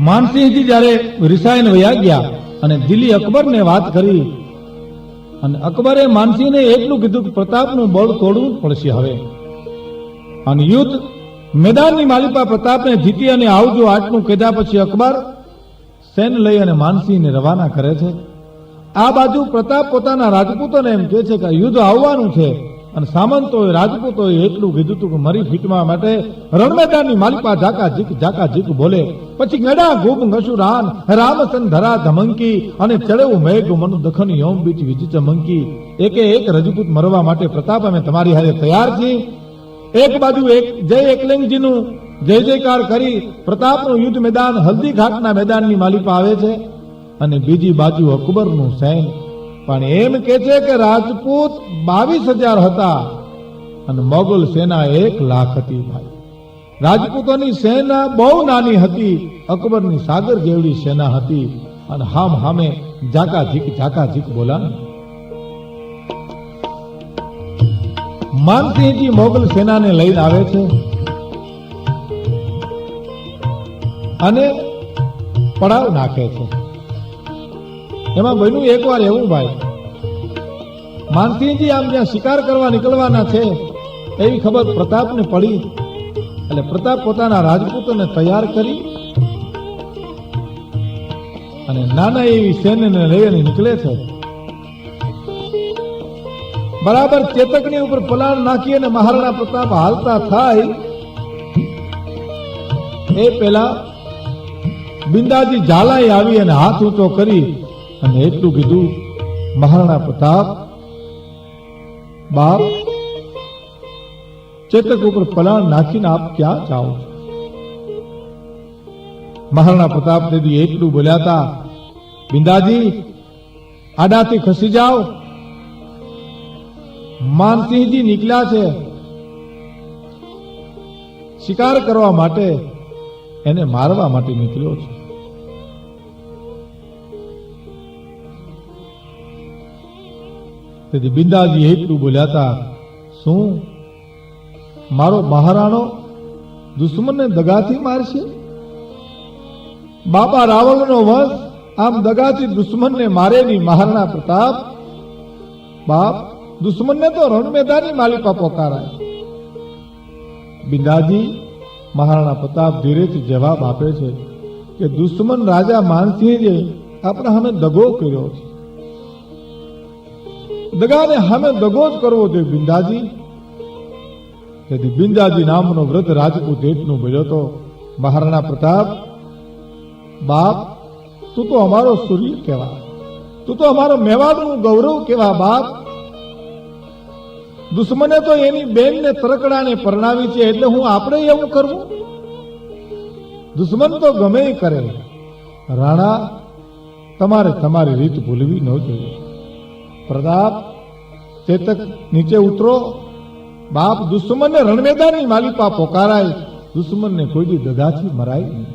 માનસિંહજી જયારે રિસાઈને વયા ગયા અને દિલ્હી અકબરને વાત કરી, અને અકબરે માનસિંહને એટલું કીધું કે પ્રતાપનું બળ તોડવું પડશે હવે. અને યુદ્ધ મેદાનની માલિપા પ્રતાપને જીતી અને આવજો આટલું કીધા પછી અકબર સેન લઈ અને માનસિંહને રવાના કરે છે. આ બાજુ પ્રતાપ પોતાના રાજપૂતોને એમ કહે છે કે યુદ્ધ આવવાનું છે, અને સામંતોએ, રાજપૂતોએ એટલું કીધું હતું કે મરી ફીટવા માટે રણમેદાનની માલિપા ઝાકા ઝીક બોલે. પછી ગડા ગોપ ગશુરાન રામસન ધરા ધમંકી અને ચડેવું મેઘ મનુ દખન યોમ બીચ વિજ ચમંકી. એકે એક રજપૂત મરવા માટે પ્રતાપ અમે તમારી હારે તૈયાર છીએ. એક બાજુ એક જય એકલિંગજીનું જય જયકાર કરી પ્રતાપનું યુદ્ધ મેદાન હલ્દી ઘાટના મેદાનની માલિપા આવે છે, અને બીજી બાજુ અકબરનું સૈન્ય. પણ એમ કે છે કે રાજપૂત 22,000 હતા અને મોગલ સેના 1,00,000 હતી. ભાઈ, રાજપૂતોની સેના બહુ નાની હતી, અકબરની સાગર જેવડી સેના હતી. અને હામ હામે ઝાકા ઝીક બોલા. માનસિંહજી મોગલ સેનાને લઈને આવે છે અને પડાવ નાખે છે. એમાં બન્યું એકવાર એવું ભાઈ, માનસિંહજી આમ જ્યાં શિકાર કરવા નીકળવાના છે એવી ખબર પ્રતાપને પડી. એટલે પ્રતાપ પોતાના રાજપૂતોને તૈયાર કરી અને નાના એવી સૈન્યને લઈને નીકળે છે. બરાબર ચેતકની ઉપર પલાણ નાખી અને મહારાણા પ્રતાપ હાલતા થાય એ પેલા બિંદાજી ઝાલાએ આવી અને હાથ ઊંચો કરી અને એટલું કીધું, મહારાણા પ્રતાપ બાપ, ચેતક ઉપર પલાણ નાખીને આપ ક્યાં જાઓ છો? મહારાણા પ્રતાપ તેથી એટલું બોલ્યા હતા, બિંદાજી આડાથી ખસી જાઓ, માનસિંહજી નીકળ્યા છે શિકાર કરવા માટે, એને મારવા માટે નીકળ્યો છે. તેથી બિંદાજી એટલું બોલ્યા હતા, શું મારો મહારાણો દુશ્મનને દગાથી મારશે? બાપા રાવણનો વંશ આમ દગાથી દુશ્મનને મારે નહીં. મહારાણા પ્રતાપ બાપ, દુશ્મનને તો રણ મેદાની માલિપા પોકારાય. બિંદાજી મહારાણા પ્રતાપ ધીરેથી જવાબ આપે છે કે દુશ્મન રાજા માનસિંહે આપણા સામે દગો કર્યો છે. દગાને સામે દગો જ કરવો જોઈએ બિંદાજી. તેથી બિંદાજી નામનો વૃદ્ધ રાજપૂત એટલું બોલ્યો તો, મહારાણા પ્રતાપ બાપ, તું તો અમારો સૂર્ય કહેવા, તું તો અમારો મેવાડનું ગૌરવ કહેવા બાપ. દુશ્મને તો એની બેનને તરકડાને પરણાવી છે, એટલે હું આપણે એવું કરવું? દુશ્મન તો ગમે કરે. રાણા, તમારે તમારી રીત ભૂલવી ન જોઈએ. પ્રતાપ, ચેતક નીચે ઉતરો. બાપ, દુશ્મનને રણમેદાની માલિપા પોકારાય, દુશ્મનને કોઈ દગાથી મરાય નહીં.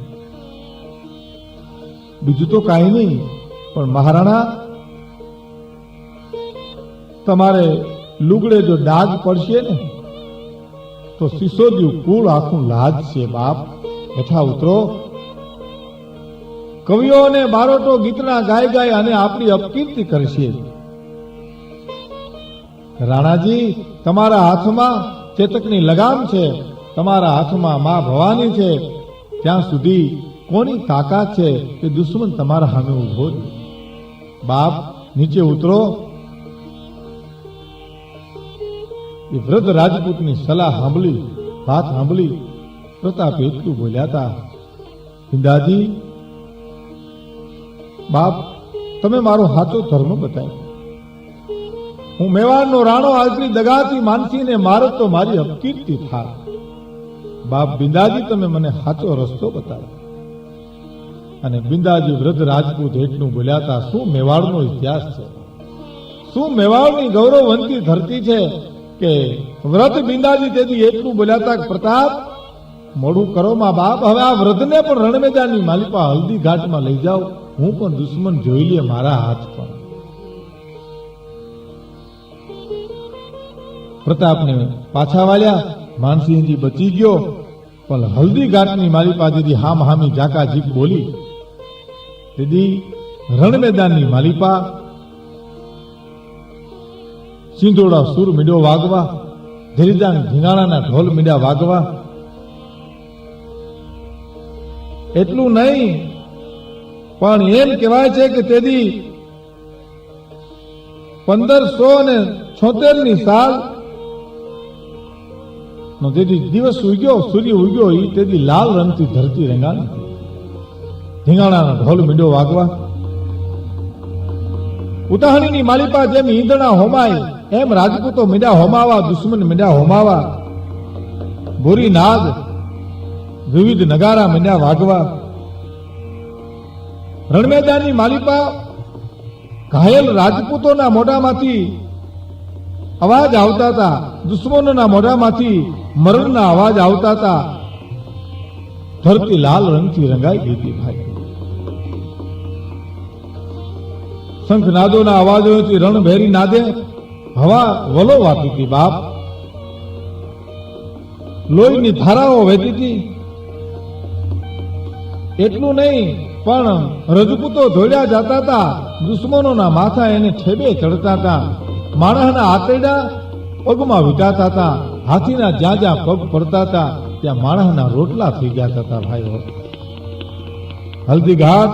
બીજું તો કાંઈ નહીં, પણ મહારાણા તમારે લુગડે જો ડાઘ પડશે ને તો સિસોદિયું કુળ આખું લાજ છે. બાપ, હેઠા ઉતરો. કવિઓ અને બારોટો ગીતના ગાય ગાય અને આપણી અપકીર્તિ કરશે. રાણાજી, તમારા હાથમાં ચેતકની લગામ છે, તમારા હાથમાં મા ભવાની છે. ત્યાં સુધી કોની તાકાત છે કે દુશ્મન તમારા સામે ઉભો છે? બાપ, નીચે ઉતરો. એ વૃદ્ધ રાજપૂતની સલાહ સાંભળી, વાત સાંભળી પ્રતાપ એટલું બોલ્યા હતા, બિંદાજી બાપ, તમે મારો સાચો ધર્મ બતાવ્યો. હું મેવાડનો રાણો આજની દગાથી માનસીને મારત તો મારી અપકીર્તિ થાય. બાપ બિંદાજી, તમે મને સાચો રસ્તો બતાવ્યો. અને બિંદાજી વૃદ્ધ રાજપૂત એટલું બોલ્યા હતા, શું મેવાડનો ઇતિહાસ છે, શું મેવાડની ગૌરવવંતી ધરતી છે કે વ્રત. બિંદાજી તેથી એટલું બોલ્યા હતા કે પ્રતાપ, મોડું કરો માં બાપ, હવે આ વ્રતને પણ રણમેદાનની માલિપા હલ્દી ઘાટમાં લઈ જાઓ, હું પણ દુશ્મન જોઈ લે મારા હાથ પર. પ્રતાપને પાછા વાળ્યા. માનસિંહજી બચી ગયો, પણ હલ્દી ઘાટની માલિપા દીદી હામ હામી જાકા જીક બોલી. દીદી રણમેદાનની માલિપા સિંધોડા સુર મીડો વાગવા, ધીરીદાન ધીંગાણાના ઢોલ મીડા વાગવા. એટલું નહીં, પણ એમ કહેવાય છે કે તેથી 1576 સાલ નો તેથી દિવસ ઉગ્યો, સૂર્ય ઉગ્યો, એ તેથી લાલ રંગથી ધરતી રંગાણી. ધીંગાણાના ઢોલ મીડો વાગવા. ઉતાહણીની માલિપા જેમ ઈંધણા હોમાય એમ રાજપૂતો મીડા હોમાવા, દુશ્મન મીડા હોમાવા. ભૂરી નાદ, વિવિધ નગારા મીડા વાગવા. રણમેદાનની માલિપા ઘાયલ રાજપૂતોના મોઢામાંથી અવાજ આવતા હતા, દુશ્મનોના મોઢામાંથી મરણના અવાજ આવતા હતા. ધરતી લાલ રંગથી રંગાઈ ગઈ હતી ભાઈ. શંખનાદોના અવાજોથી રણભેરી નાદે હવા વલોવાતી હતી બાપ. લોહીની ધારાઓ વહેતી હતી. એટલું નહીં, પણ રજપૂતો ધોળ્યા જતા હતા, દુશ્મનોના માથા એને ઠેબે ચડતા હતા, માણસના આતરડા પગમાં વીંટાતા હતા, હાથીના જ્યાં જ્યાં પગ પડતા હતા ત્યાં માણસના રોટલા થઈ જતા હતા. ભાઈઓ, હલ્દી ઘાટ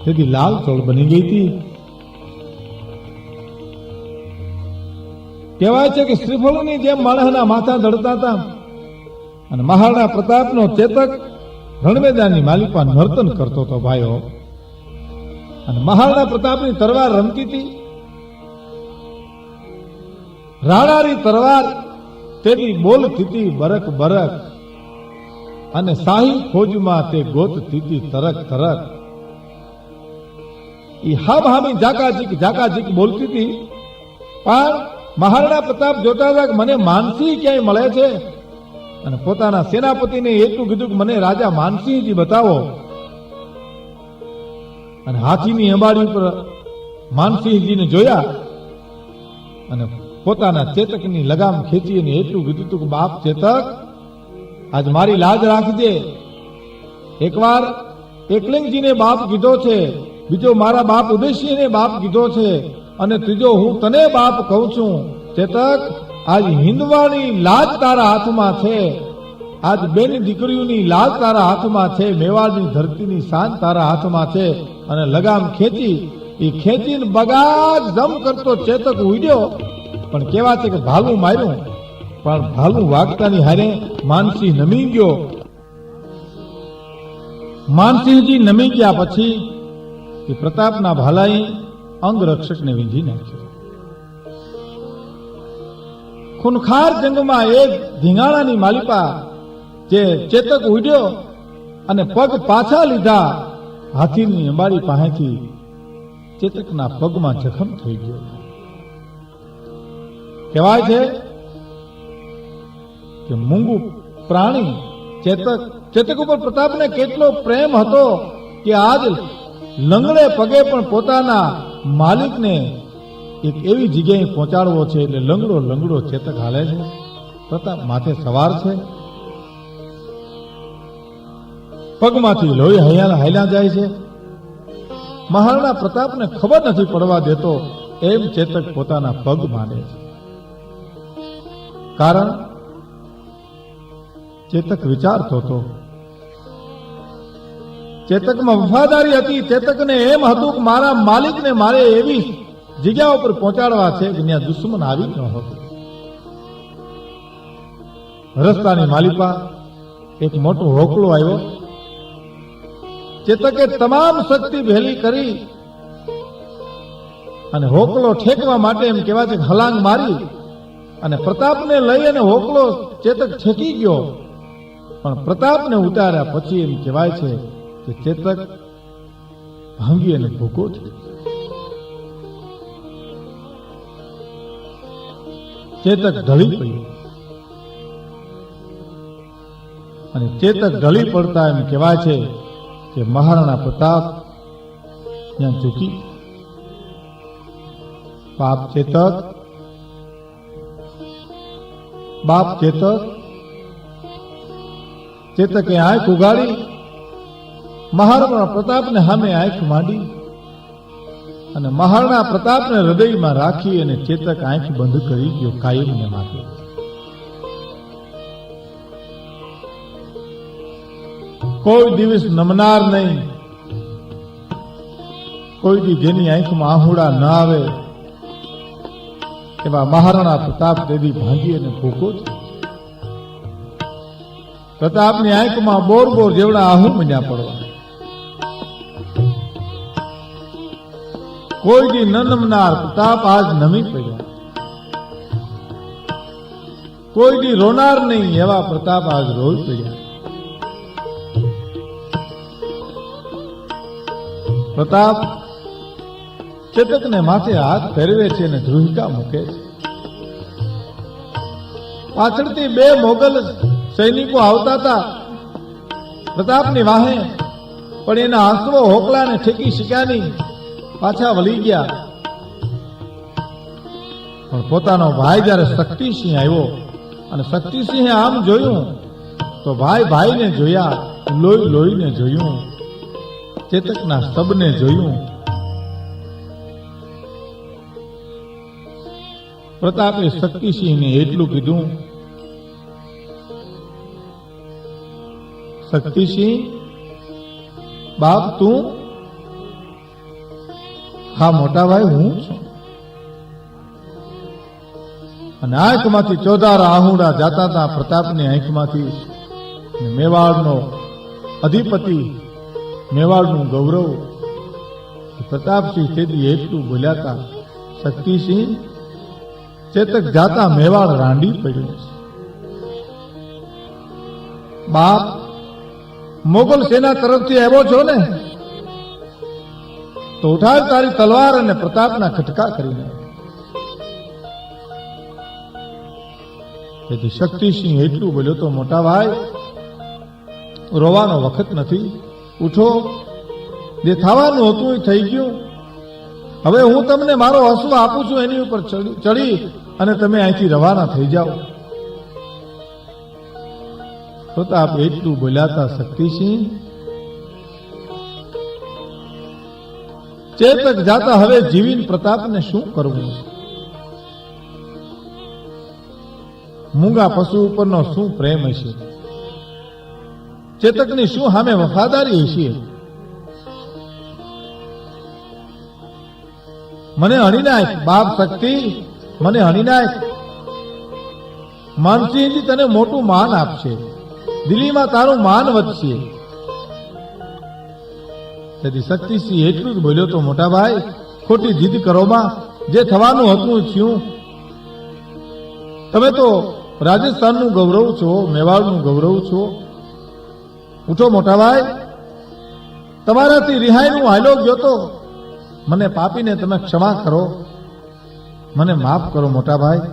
તેથી લાલ ચોળ બની ગઈ હતી. કહેવાય છે કે શ્રીફળની જેમ માણસના માથા ધડતા હતા. અને મહારાણા પ્રતાપનો ચેતક રણમેદાનની માલિપા નર્તન કરતો હતો. ભાઈઓ, અને મહારાણા પ્રતાપની તરવાર રમતી હતી. રાણાની તરવાર તેની બોલતી હતી બરક બરક, અને શાહી ફોજમાં તે ગોતતી હતી તરક તરક. એ હામી જાકાજીક બોલતી હતી. પણ મહારાણા પ્રતાપ જોતા હતા કે મને માનસિંહ ક્યાંય મળે છે, અને પોતાના સેનાપતિને એટલું કીધું કે મને રાજા માનસિંહજી બતાવો. અને હાથીની અંબાડી ઉપર માનસિંહજીને જોયા અને પોતાના ચેતકની લગામ ખેંચી અને એટલું કીધું હતું કે બાપ ચેતક, આજ મારી લાજ રાખજે. એકવાર એકલિંગજીને બાપ કીધો છે, બીજો મારા બાપ ઉદયસિંહને બાપ કીધો છે, અને ત્રીજો હું તને બાપ કહું છું. ચેતક, આજ હિંદવાણી લાજ તારા હાથમાં છે, આજ બેની દીકરીઓની લાજ તારા હાથમાં છે, મેવાડની ધરતીની શાન તારા હાથમાં છે. અને લગામ ખેંચી, એ ખેંચીને બગાજ જમ કરતો ચેતક ઉડ્યો. પણ કેવા છે કે ભાલું માર્યું, પણ ભાલું વાગતાની હારે માનસિંહ નમી ગયો. માનસિંહજી નમી ગયા પછી એ પ્રતાપના ભાલાએ અંગરક્ષકને વીંધી નાખ્યો. ખૂનખાર જંગમાં એક ધીંગાણાની માલિપા જે ચેતક ઉડ્યો અને પગ પાછા લીધા, હાથીની અંબાડી પાસેથી ચેતકના પગમાં જખમ થઈ ગયો. કહેવાય છે કે મૂંગું પ્રાણી ચેતક ઉપર પ્રતાપને કેટલો પ્રેમ હતો કે આજ લંગડે પગે પણ પોતાના માલિકને એક એવી જગ્યાએ પહોંચાડવો છે. એટલે લંગડો ચેતક હાલે છે, પ્રતાપ માથે સવાર છે, પગમાંથી લોહી હાલ્યા જાય છે. મહારાણા પ્રતાપને ખબર નથી પડવા દેતો એમ ચેતક પોતાના પગ માંડે છે. કારણ ચેતક વિચારતો હતો, ચેતકમાં વફાદારી હતી. ચેતકને એમ હતું કે મારા માલિકને મારે એવી જગ્યા ઉપર પહોંચાડવા છે કે ત્યાં દુશ્મન આવી ન હતો. રસ્તાની માલિપા એક મોટો હોકલો આવ્યો. ચેતકે તમામ શક્તિ ભેલી કરી અને હોકલો ઠેકવા માટે એમ કહેવાય છે હલાંગ મારી અને પ્રતાપને લઈ અને હોકલો ચેતક ઠેકી ગયો. પણ પ્રતાપને ઉતાર્યા પછી એમ કહેવાય છે કે ચેતક ભાંગી અને ભૂકો થયો. ચેતક ઢળી પડ્યો અને ચેતક ઢળી પડતા એમ કહેવાય છે કે મહારાણા પ્રતાપ ત્યાં ચૂકી. બાપ ચેતક ચેતકે આંખ ઉગાડી, મહારાણા પ્રતાપને સામે આંખ માંડી અને મહારાણા પ્રતાપને હૃદયમાં રાખી અને ચેતક આંખ બંધ કરી ગયો કાયમને માટે. કોઈ દિવસ નમનાર નહીં, કોઈ દી જેની આંખમાં આહુડા ન આવે એવા મહારાણા પ્રતાપ દેવી ભાંગી અને ભૂકો છે. પ્રતાપની આંખમાં બોર જેવડા આહુ મન્યા પડવા. કોઈ દી ન નમનાર પ્રતાપ આજ નમી પડ્યા. કોઈ દી રોનાર નહીં એવા પ્રતાપ આજ રોઈ પડ્યા. પ્રતાપ ચેતકને માથે હાથ ફેરવે છે અને ધ્રુહિકા મૂકે છે. પાછળથી બે મોગલ સૈનિકો આવતા હતા પ્રતાપની વાહે, પણ એના આંસુઓ હોકલાને ઠેકી શક્યા નહીં, પાછા વળી ગયા. પણ પોતાનો ભાઈ જયારે શક્તિસિંહ આવ્યો અને શક્તિસિંહે આમ જોયું તો ભાઈને જોયા, લોહીને જોયું ચેતકના સ્તબને જોયું. પ્રતાપે શક્તિસિંહને એટલું કીધું, શક્તિસિંહ બાપ તું? હા મોટા ભાઈ હું છું. અને આંખમાંથી ચોધારા આહુડા જાતા હતા પ્રતાપની આંખમાંથી. મેવાડનો અધિપતિ, મેવાડનું ગૌરવ પ્રતાપસિંહ તેથી એટલું બોલ્યા હતા, શક્તિસિંહ ચેતક જાતા મેવાડ રાંડી પડ્યો છે. બાપ મોગલ સેના તરફથી આવ્યો છો ને, તો ઉઠાવ તારી તલવાર અને પ્રતાપના ખટકા કરીને. તેથી શક્તિસિંહ એટલું બોલ્યો તો, મોટા ભાઈ રોવાનો વખત નથી, ઉઠો, જે થવાનું હતું એ થઈ ગયું. હવે હું તમને મારો હસવો આપું છું, એની ઉપર ચડી અને તમે અહીંથી રવાના થઈ જાઓ. પ્રતાપ એટલું બોલ્યા હતા, શક્તિસિંહ ચેતક જાતા હવે જીવીન પ્રતાપને શું કરવું? મૂંગા પશુ ઉપરનો શું પ્રેમ હશે? ચેતકની શું સામે વફાદારી હશે? મને હણી નાખ બાપ શક્તિ, મને હણી નાખ. માનસિંહજી તને મોટું માન આપશે, દિલ્હીમાં તારું માન વધશે. તેથી શક્તિસિંહ એટલું જ બોલ્યો તો, મોટા ભાઈ ખોટી જીદ કરોમાં, જે થવાનું હતું થયું. તમે તો રાજસ્થાનનું ગૌરવ છો, મેવાડનું ગૌરવ છો. ઉઠો મોટા ભાઈ, તમારાથી રિહાઈનું હાલો ગયો તો મને પાપીને તમે ક્ષમા કરો, મને માફ કરો મોટા ભાઈ.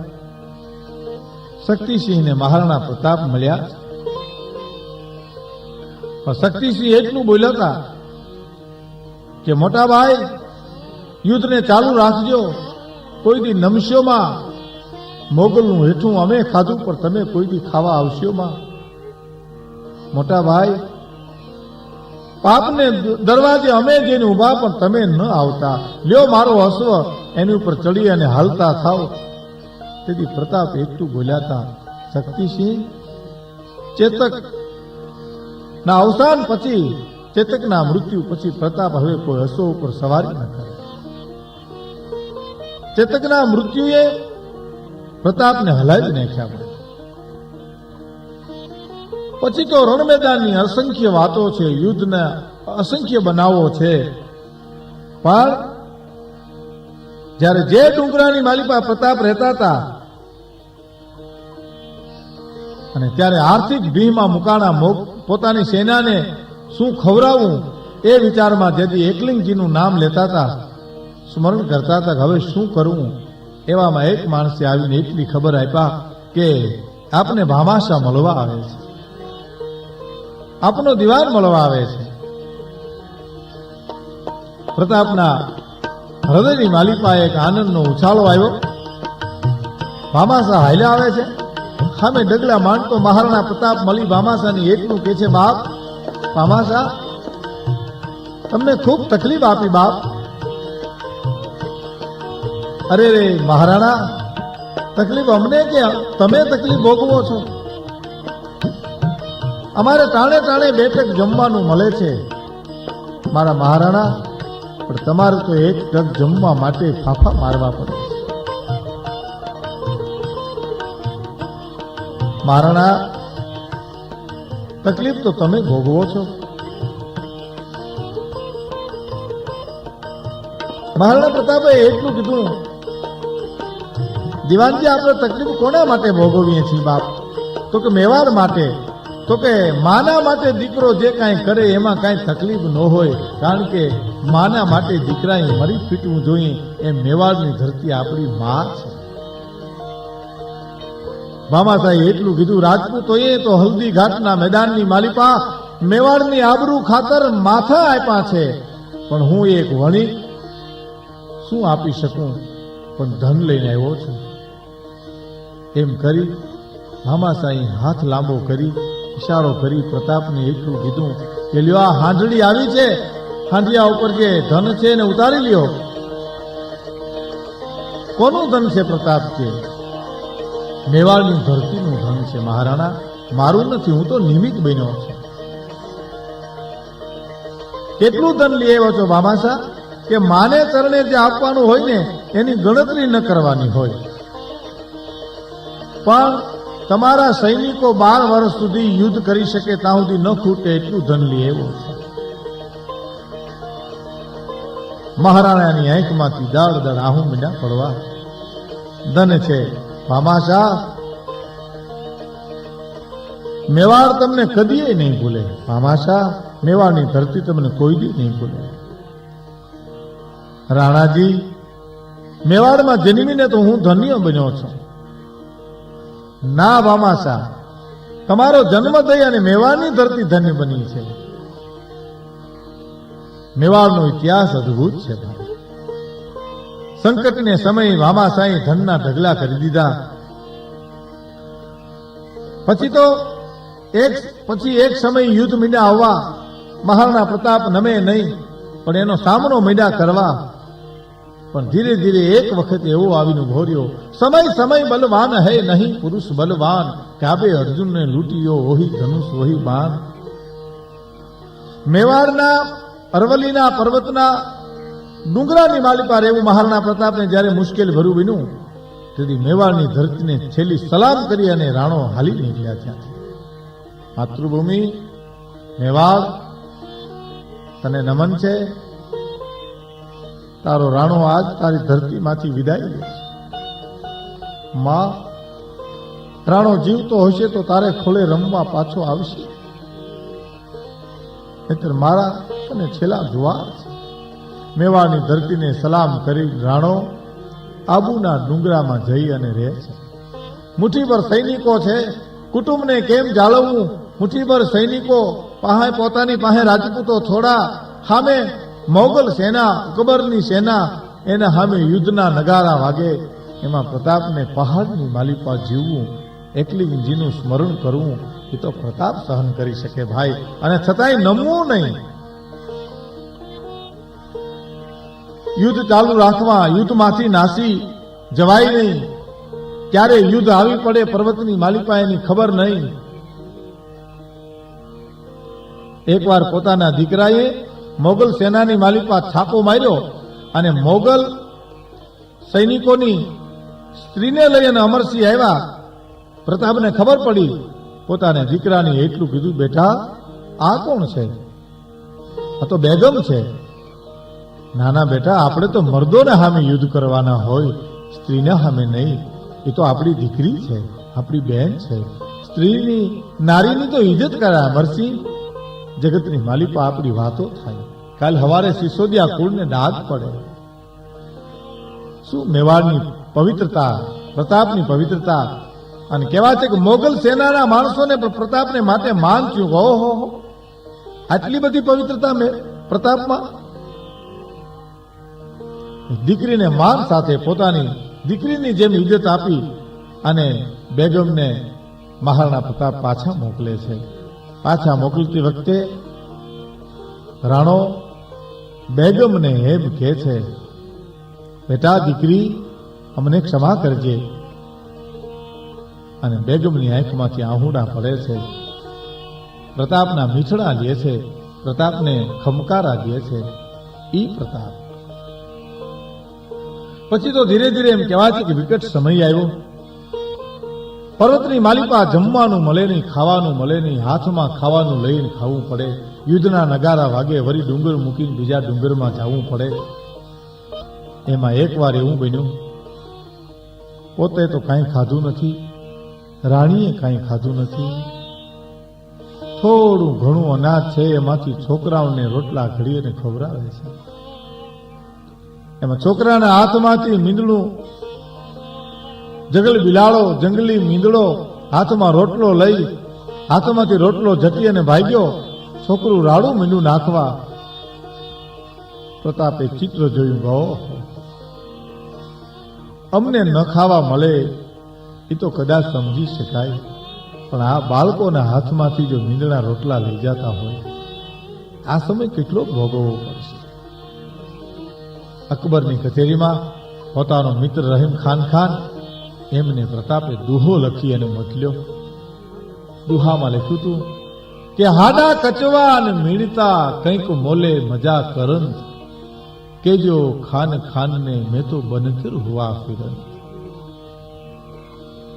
શક્તિસિંહને મહારાણા પ્રતાપ મળ્યા. શક્તિસિંહ એટલું બોલ્યા હતા કે મોટા ભાઈ યુદ્ધને ચાલુ રાખજો, કોઈ દી નમશોમાં મોગલનું હેઠું અમે ખાધું પણ તમે કોઈ દી ખાવા આવશોમાં. મોટા ભાઈ પાપને દરવાજે અમે જઈને ઉભા પણ તમે ન આવતા, લ્યો મારો અશ્વ એની ઉપર ચડી અને હાલતા થાવ. તેથી પ્રતાપ એટલું બોલ્યા હતા, શક્તિસિંહ ચેતક ના અવસાન પછી, ચેતકના મૃત્યુ પછી પ્રતાપ હવે કોઈ અશ્વ ઉપર સવારી ન કરે. ચેતકના મૃત્યુએ પ્રતાપને હલાવી નાખ્યા પડે. પછી તો રણ મેદાનની અસંખ્ય વાતો છે, યુદ્ધના અસંખ્ય બનાવો છે. પણ જ્યારે જે ડુંગરાની માલિપા પ્રતાપ રહેતા હતા અને ત્યારે આર્થિક ભીમાં મુકાણા પોતાની સેનાને શું ખવડાવવું એ વિચારમાં જેથી એકલિંગજીનું નામ લેતા હતા, સ્મરણ કરતા હતા કે હવે શું કરવું. એવામાં એક માણસે આવીને એટલી ખબર આપ્યા કે આપને ભામાશા મળવા આવે છે, આપનો દિવાન મળવા આવે છે. પ્રતાપના હૃદયની માલિપા એક આનંદનો ઉછાળો આવ્યો. ભામાશા હાલ્યા આવે છે, સામે ડગલા માંડતો મહારાણા પ્રતાપ મળી ભામાશાની એટલું કે છે, બાપ ભામાશા તમને ખૂબ તકલીફ આપી બાપ. અરે રે મહારાણા, તકલીફ અમને કે તમે તકલીફ ભોગવો છો? અમારે ટાણે ટાણે બેઠક જમવાનું મળે છે મારા મહારાણા, પણ તમારે તો એક ટક જમવા માટે ફાફા મારવા પડે. મહારાણા તકલીફ તો તમે ભોગવો છો. મહારાણા પ્રતાપે એટલું કીધું, દિવાનજી આપણે તકલીફ કોના માટે ભોગવીએ છીએ બાપ? તો કે મેવાડ માટે. તો કે માના માટે દીકરો જે કાંઈ કરે એમાં કાંઈ તકલીફ ન હોય, કારણ કે માના માટે દીકરાએ મરી ફીટવું જોઈએ. એ મેવાડની ધરતી આપણી માં છે. ભામાશાહે એટલું કીધું, રાજપૂતોએ તો હલ્દી ઘાટના મેદાનની માલિપા મેવાડની આબરૂ ખાતર માથા આપ્યા છે, પણ હું એક વણિક શું આપી શકું, પણ ધન લઈને આવ્યો છું. એમ કરી ભામાશાહે હાથ લાંબો કરી ઇશારો કરી પ્રતાપને એટલું કીધું કે લ્યો આ હાંજળી આવી છે, ખાંડિયા ઉપર જે ધન છે એને ઉતારી લ્યો. કોનું ધન છે પ્રતાપ? છે મેવાડની ધરતીનું ધન છે મહારાણા, મારું નથી, હું તો નિમિત્ત બન્યો છું. કેટલું ધન લઈ આવ્યો છો ભામાસા? કે માને ચરણે જે આપવાનું હોય ને એની ગણતરી ન કરવાની હોય. પણ તમારા સૈનિકો 12 વર્ષ સુધી યુદ્ધ કરી શકે ત્યાં સુધી ન ખૂટે એટલું ધન લઈ આવ્યો છે. મહારાણાની આંખમાંથી દાળ દાળ આહુ મીંડા પડવા. ધન છે ભામાસા, મેવાડ તમને કદીએ નહીં ભૂલે. ભામાસા, મેવાડની ધરતી તમને કોઈ દી નહીં ભૂલે. રાણાજી, મેવાડમાં જન્મીને તો હું ધન્ય બન્યો છું. ના ભામાસા, તમારો જન્મ થઈ અને મેવાડની ધરતી ધન્ય બની છે. મેવાડનો ઇતિહાસ અદભુત છે ભાઈ. સંકટને સમયે ભામાસાએ ધનના ઢગલા કરી દીધા. પછી એક સમય યુદ્ધ મીંડા આવવા. મહારાણા પ્રતાપ નમે નહીં, પણ એનો સામનો મીંડા કરવા. પણ ધીરે ધીરે એક વખત એવો આવીને ઉભો રહ્યો. સમય બલવાન હૈ નહીં પુરુષ બલવાન, કાબે અર્જુનને લૂંટ્યો ઓહી ધનુષ ઓહી બાણ. મેવાડના અરવલ્લીના પર્વતના ડુંગરાની માલી પર એવું મહારાણા પ્રતાપને જ્યારે મુશ્કેલ ભર્યું બન્યું, તેથી મેવાડની ધરતીને છેલ્લી સલામ કરી અને રાણો હાલી નીકળ્યા ત્યાંથી. માતૃભૂમિ મેવાડ, તને નમન છે. તારો રાણો આજ તારી ધરતીમાંથી વિદાય લે છે. માં, રાણો જીવતો હશે તો તારે ખોળે રમવા પાછો આવશે, નહીતર મારા તને છેલ્લા જુવાર છે. મેવાડની ધરતીને સલામ કરી રાણો આબુના ડુંગરામાં જઈ અને રહે છે. મુઠ્ઠીભર સૈનિકો છે, કુટુંબને કેમ જાળવવું? મુઠ્ઠીભર સૈનિકો પાસે, પોતાની પાસે રાજપૂતો થોડા, સામે મોગલ સેના, અકબરની સેના, એના સામે યુદ્ધના નગારા વાગે. એમાં પ્રતાપને પહાડની માલી પર જીવવું, એકલીજીનું સ્મરણ કરવું, એ તો પ્રતાપ સહન કરી શકે ભાઈ. અને છતાંય નમવું નહીં, યુદ્ધ ચાલુ રાખવા, યુદ્ધમાંથી નાસી જવાય નહીં. ક્યારે યુદ્ધ આવી પડે પર્વતની માલિકા એની ખબર નહીં. એકવાર પોતાના દીકરાએ મોગલ સેનાની માલિકા છાપો માર્યો અને મોગલ સૈનિકોની સ્ત્રીને લઈ અને અમરસિંહ આવ્યા. પ્રતાપને ખબર પડી. પોતાના દીકરાને એટલું કીધું, બેટા આ કોણ છે? આ તો બેગમ છે. નાના બેટા, આપણે તો મર્દોને સામે યુદ્ધ કરવાના હોય, સ્ત્રીના સામે નહીં. એ તો આપણી દીકરી છે, આપણી બહેન છે. સ્ત્રીની, નારીની તો ઇજ્જત કરે અમરસિંહ. જગતની માલિકા આપણી વાતો થાય. કાલ હવારે સિસોદિયા કુળને દાદ પડે. શું મેવાડની પવિત્રતા, પ્રતાપની પવિત્રતા. અને કહેવાય છે કે મોગલ સેનાના માણસોને પ્રતાપને માટે માન થયું. ઓહો, આટલી બધી પવિત્રતા પ્રતાપમાં. દીકરીને માન સાથે પોતાની દીકરીની જેમ ઇજ્જત આપી અને બેગમને મહારાણા પ્રતાપ પાછા મોકલે છે. પાછા મોકલતી વખતે રાણો બેગમને એમ કહે છે, બેટા દીકરી, અમને ક્ષમા કરજે. અને બેગમની આંખમાંથી આહુડા પડે છે. પ્રતાપના મીઠડા લે છે, પ્રતાપને ખમકારા દે છે. ઈ પ્રતાપ. પછી તો ધીરે ધીરે એમ કહેવાય છે કે વિકટ સમય આવ્યો. પર્વતની માલિકા જમવાનું મળે નહીં, ખાવાનું મળે નહીં, હાથમાં ખાવાનું લઈને ખાવું પડે. યુદ્ધના નગારા વાગે, વળી ડુંગર મૂકીને બીજા ડુંગરમાં જવું પડે. એમાં એકવાર એવું બન્યું, પોતે તો કાંઈ ખાધું નથી, રાણીએ કાંઈ ખાધું નથી. થોડું ઘણું અનાજ છે એમાંથી છોકરાઓને રોટલા ઘડી અને ખવડાવે છે. એમાં છોકરાના હાથમાંથી મીંદડું, જંગલી મીંદડો હાથમાં રોટલો લઈ, હાથમાંથી રોટલો જતી અને ભાગ્યો. છોકરું રાડું મીંડું નાખવા. પ્રતાપે ચિત્ર જોયું, ગો અમને ન ખાવા મળે એ તો કદાચ સમજી શકાય, પણ આ બાળકોના હાથમાંથી જો મીંદડા રોટલા લઈ જતા હોય આ સમય કેટલો ભોગવવો પડશે. અકબરની કચેરીમાં પોતાનો મિત્ર રહીમ ખાન એમને પ્રતાપે દુહો લખી અને મોકલ્યો. દુહામાં લખ્યું હતું કે હાડા કચવા અને મીણતા કંઈક મોલે મજા કરંત, કેજો ખાન ને મેં તો બનકર હુઆ ફિરંત.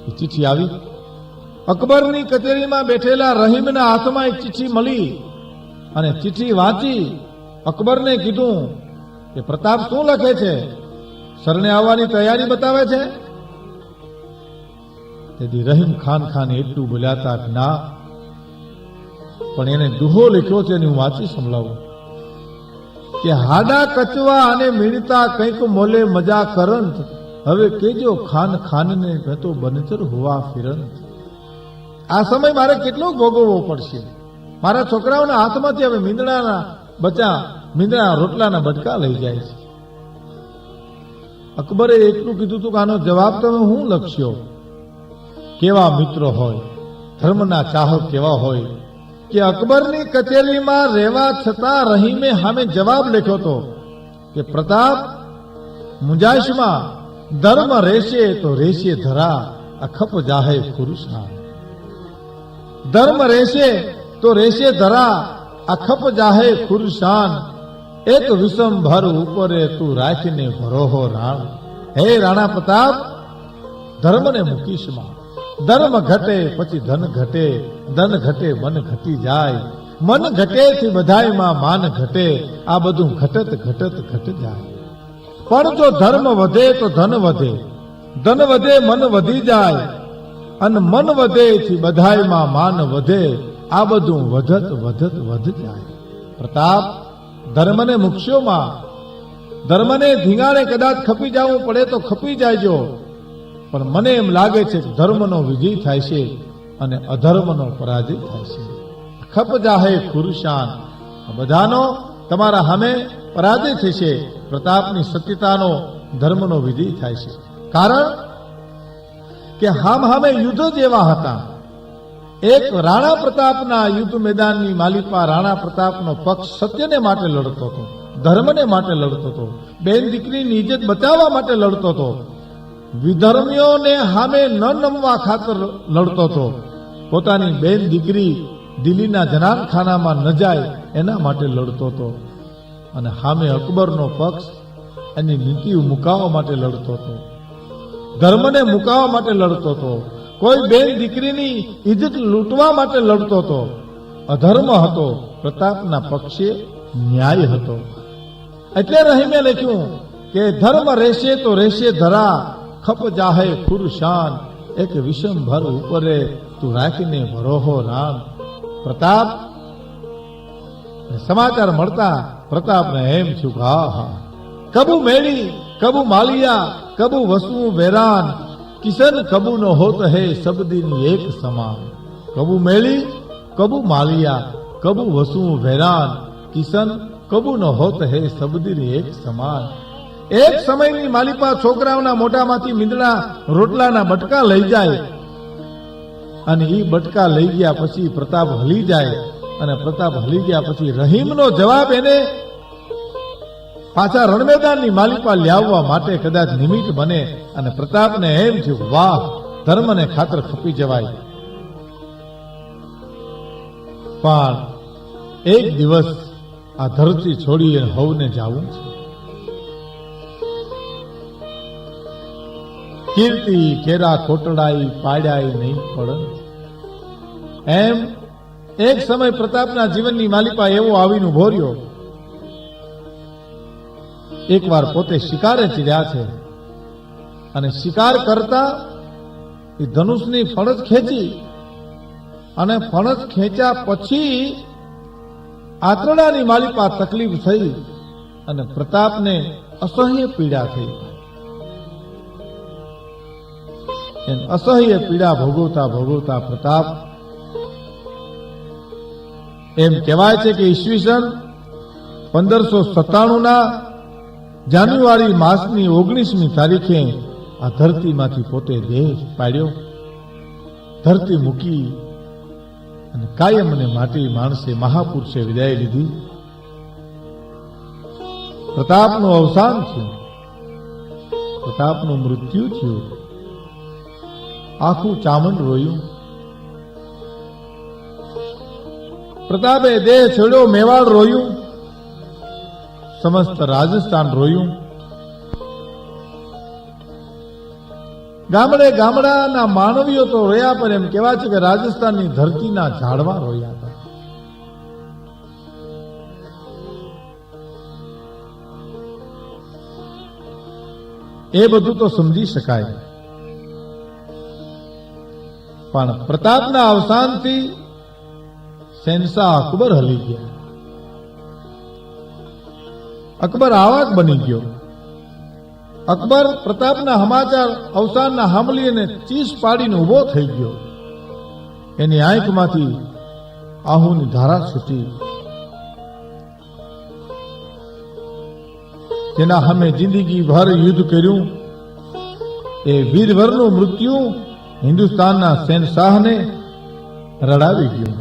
ચિઠ્ઠી આવી. અકબરની કચેરીમાં બેઠેલા રહીમના હાથમાં એક ચિઠ્ઠી મળી અને ચિઠ્ઠી વાંચી અકબરને કીધું કે પ્રતાપ શું લખે છે? શરણે આવવાની તૈયારી બતાવે છે. તેથી રહીમ ખાન એટલું બોલ્યા હતા કે ના, પણ એને દુહો લખ્યો છે અને હું વાંચી સંભળાવું કે હાડા કચવા અને મીણતા કંઈક મોલે મજા કરંત, હવે કેજો ખાન ને મેં તો બનચર હુઆ ફિરંત. આ સમય મારે કેટલો ભોગવવો પડશે. મારા છોકરાઓના હાથમાંથી હવે મીંદડા રોટલાના બટકા લઈ જાય છે. અકબરે એટલું કીધું હતું કે આનો જવાબ તમે હું લખ્યો? કેવા મિત્રો હોય, ધર્મના ચાહક કેવા હોય કે અકબરની કચેરીમાં રહેવા છતાં રહીમે સામે જવાબ લખ્યો હતો કે પ્રતાપ, મુજાશમાં ધર્મ રહેશે તો રહેશે ધરા, અખપ જાહે ખુરુશાન. ધર્મ રહેશે તો રહેશે ધરા, અખપ જાહે ખુરુશાન. એક વિષમભર ઉપરે તું રાખીને ભરોહો રાણ. હે રાણા પ્રતાપ, ધર્મને મૂકીશમાં. ધર્મ ઘટે પછી ધન ઘટે, ધન ઘટે મન ઘટી જાય, મન ઘટે થી બધાયમાં માન ઘટે, આ બધું ઘટત જાય. પણ જો ધર્મ વધે તો ધન વધે, ધન વધે મન વધી જાય, અને મન વધે થી બધાયમાં માન વધે, આ બધું વધત જાય. પ્રતાપ, ધર્મને મુક્ષોમાં, ધર્મને ધીંગાણે કદાચ ખપી જવું પડે તો ખપી જાયજો, પણ મને એમ લાગે છે કે ધર્મનો વિજય થાય છે અને અધર્મનો પરાજય થાય છે. ખપ જાહે ખુરુશાન. બધાનો તમારા સામે પરાજય થશે. પ્રતાપની સત્યતાનો ધર્મનો વિજય થાય છે. કારણ કે હામે યુદ્ધ જેવા હતા. એક રાણા પ્રતાપના યુદ્ધ મેદાનની માલિપા રાણા પ્રતાપનો પક્ષ સત્યને માટે લડતો હતો, ધર્મને માટે લડતો હતો, બેન દીકરીની ઇજ્જત બચાવવા માટે લડતો હતો, વિધર્મીઓને સામે ન નમવા ખાતર લડતો હતો, પોતાની બેન દીકરી દિલ્હીના જનાનખાનામાં ન જાય એના માટે લડતો હતો, અને સામે અકબરનો પક્ષ એની નીતિ મુકાવવા માટે લડતો હતો, ધર્મને મુકાવવા માટે લડતો હતો, કોઈ બેન દીકરીની ઇજ્જત લૂંટવા માટે લડતો હતો. અધર્મ હતો, પ્રતાપના પક્ષે ન્યાય હતો. એટલે રહીમે લખ્યું કે ધર્મ રહેશે તો રહેશે ધરા, ખપ જાહે ખુરશાન. એક વિષમભર ઉપરે તું રાખીને ભરોહો રામ. પ્રતાપ સમાચાર મળતા પ્રતાપને એમ છું કે હા, કબુ મેળી કબુ માલિયા કબુ વસુ વેરાન, કિશન કબુ નો હોત હે સબ દિન એક સમાન. કબુ મેળી કબુ માલિયા કબુ વસુ વેરાન, કિશન કબુ નો હોત હે સબ દિન એક સમાન. એક સમયની માલિપા છોકરાઓના મોઢામાંથી મીંદડા રોટલાના બટકા લઈ જાય, અને એ બટકા લઈ ગયા પછી પ્રતાપ હલી જાય, અને પ્રતાપ હલી ગયા પછી રહીમનો જવાબ એને પાછા રણમેદાનની માલિપા લાવવા માટે કદાચ નિમિત્ત બને, અને પ્રતાપને એમ થયું વાહ, ધર્મને ખાતર ખપી જવાય. પણ એક દિવસ આ ધરતી છોડી હવને જાવું છે. કીર્તિ કેરા કોટડાઈ પાડ્યાય નહીં પડન. એમ એક સમય પ્રતાપના જીવનની માલિપા એવો આવીને ઉભો રહ્યો. એકવાર પોતે શિકારે ચીડ્યા છે, અને શિકાર કરતા એ ધનુષની ફણસ ખેંચી, અને ફણસ ખેંચ્યા પછી આંતરડાની માલિપા તકલીફ થઈ, અને પ્રતાપને અસહ્ય પીડા થઈ. અસહ્ય પીડા ભોગવતા પ્રતાપ, એમ કહેવાય છે કે ઈસવીસન 1597 જાન્યુઆરી માસની 19મી તારીખે આ ધરતીમાંથી પોતે દેહ પાડ્યો. ધરતી મૂકી અને કાયમને માટે માણસે મહાપુરુષે વિદાય લીધી. પ્રતાપનું અવસાન થયું, પ્રતાપનું મૃત્યુ થયું. આખું ચામંડ રોયું. પ્રતાપે દેહ છોડ્યો, મેવાડ રોયું, સમસ્ત રાજસ્થાન રોયું. ગામડે ગામડાના માનવીઓ તો રોયા, પણ એમ કહેવાય છે કે રાજસ્થાનની ધરતીના ઝાડવા રોયા હતા. એ બધું તો સમજી શકાય, પણ પ્રતાપના અવસાનથી શહેનશાહ અકબર હલી ગયા. અકબર આવાક બની ગયો. અકબર પ્રતાપના સમાચાર અવસાનના સાંભળી અને ચીસ પાડીને ઉભો થઈ ગયો. એની આંખમાંથી આહુની ધારા છૂટી. જેના સામે જિંદગી ભર યુદ્ધ કર્યું, એ વીરવરનું મૃત્યુ હિન્દુસ્તાનના શહેનશાહને રડાવી ગયું.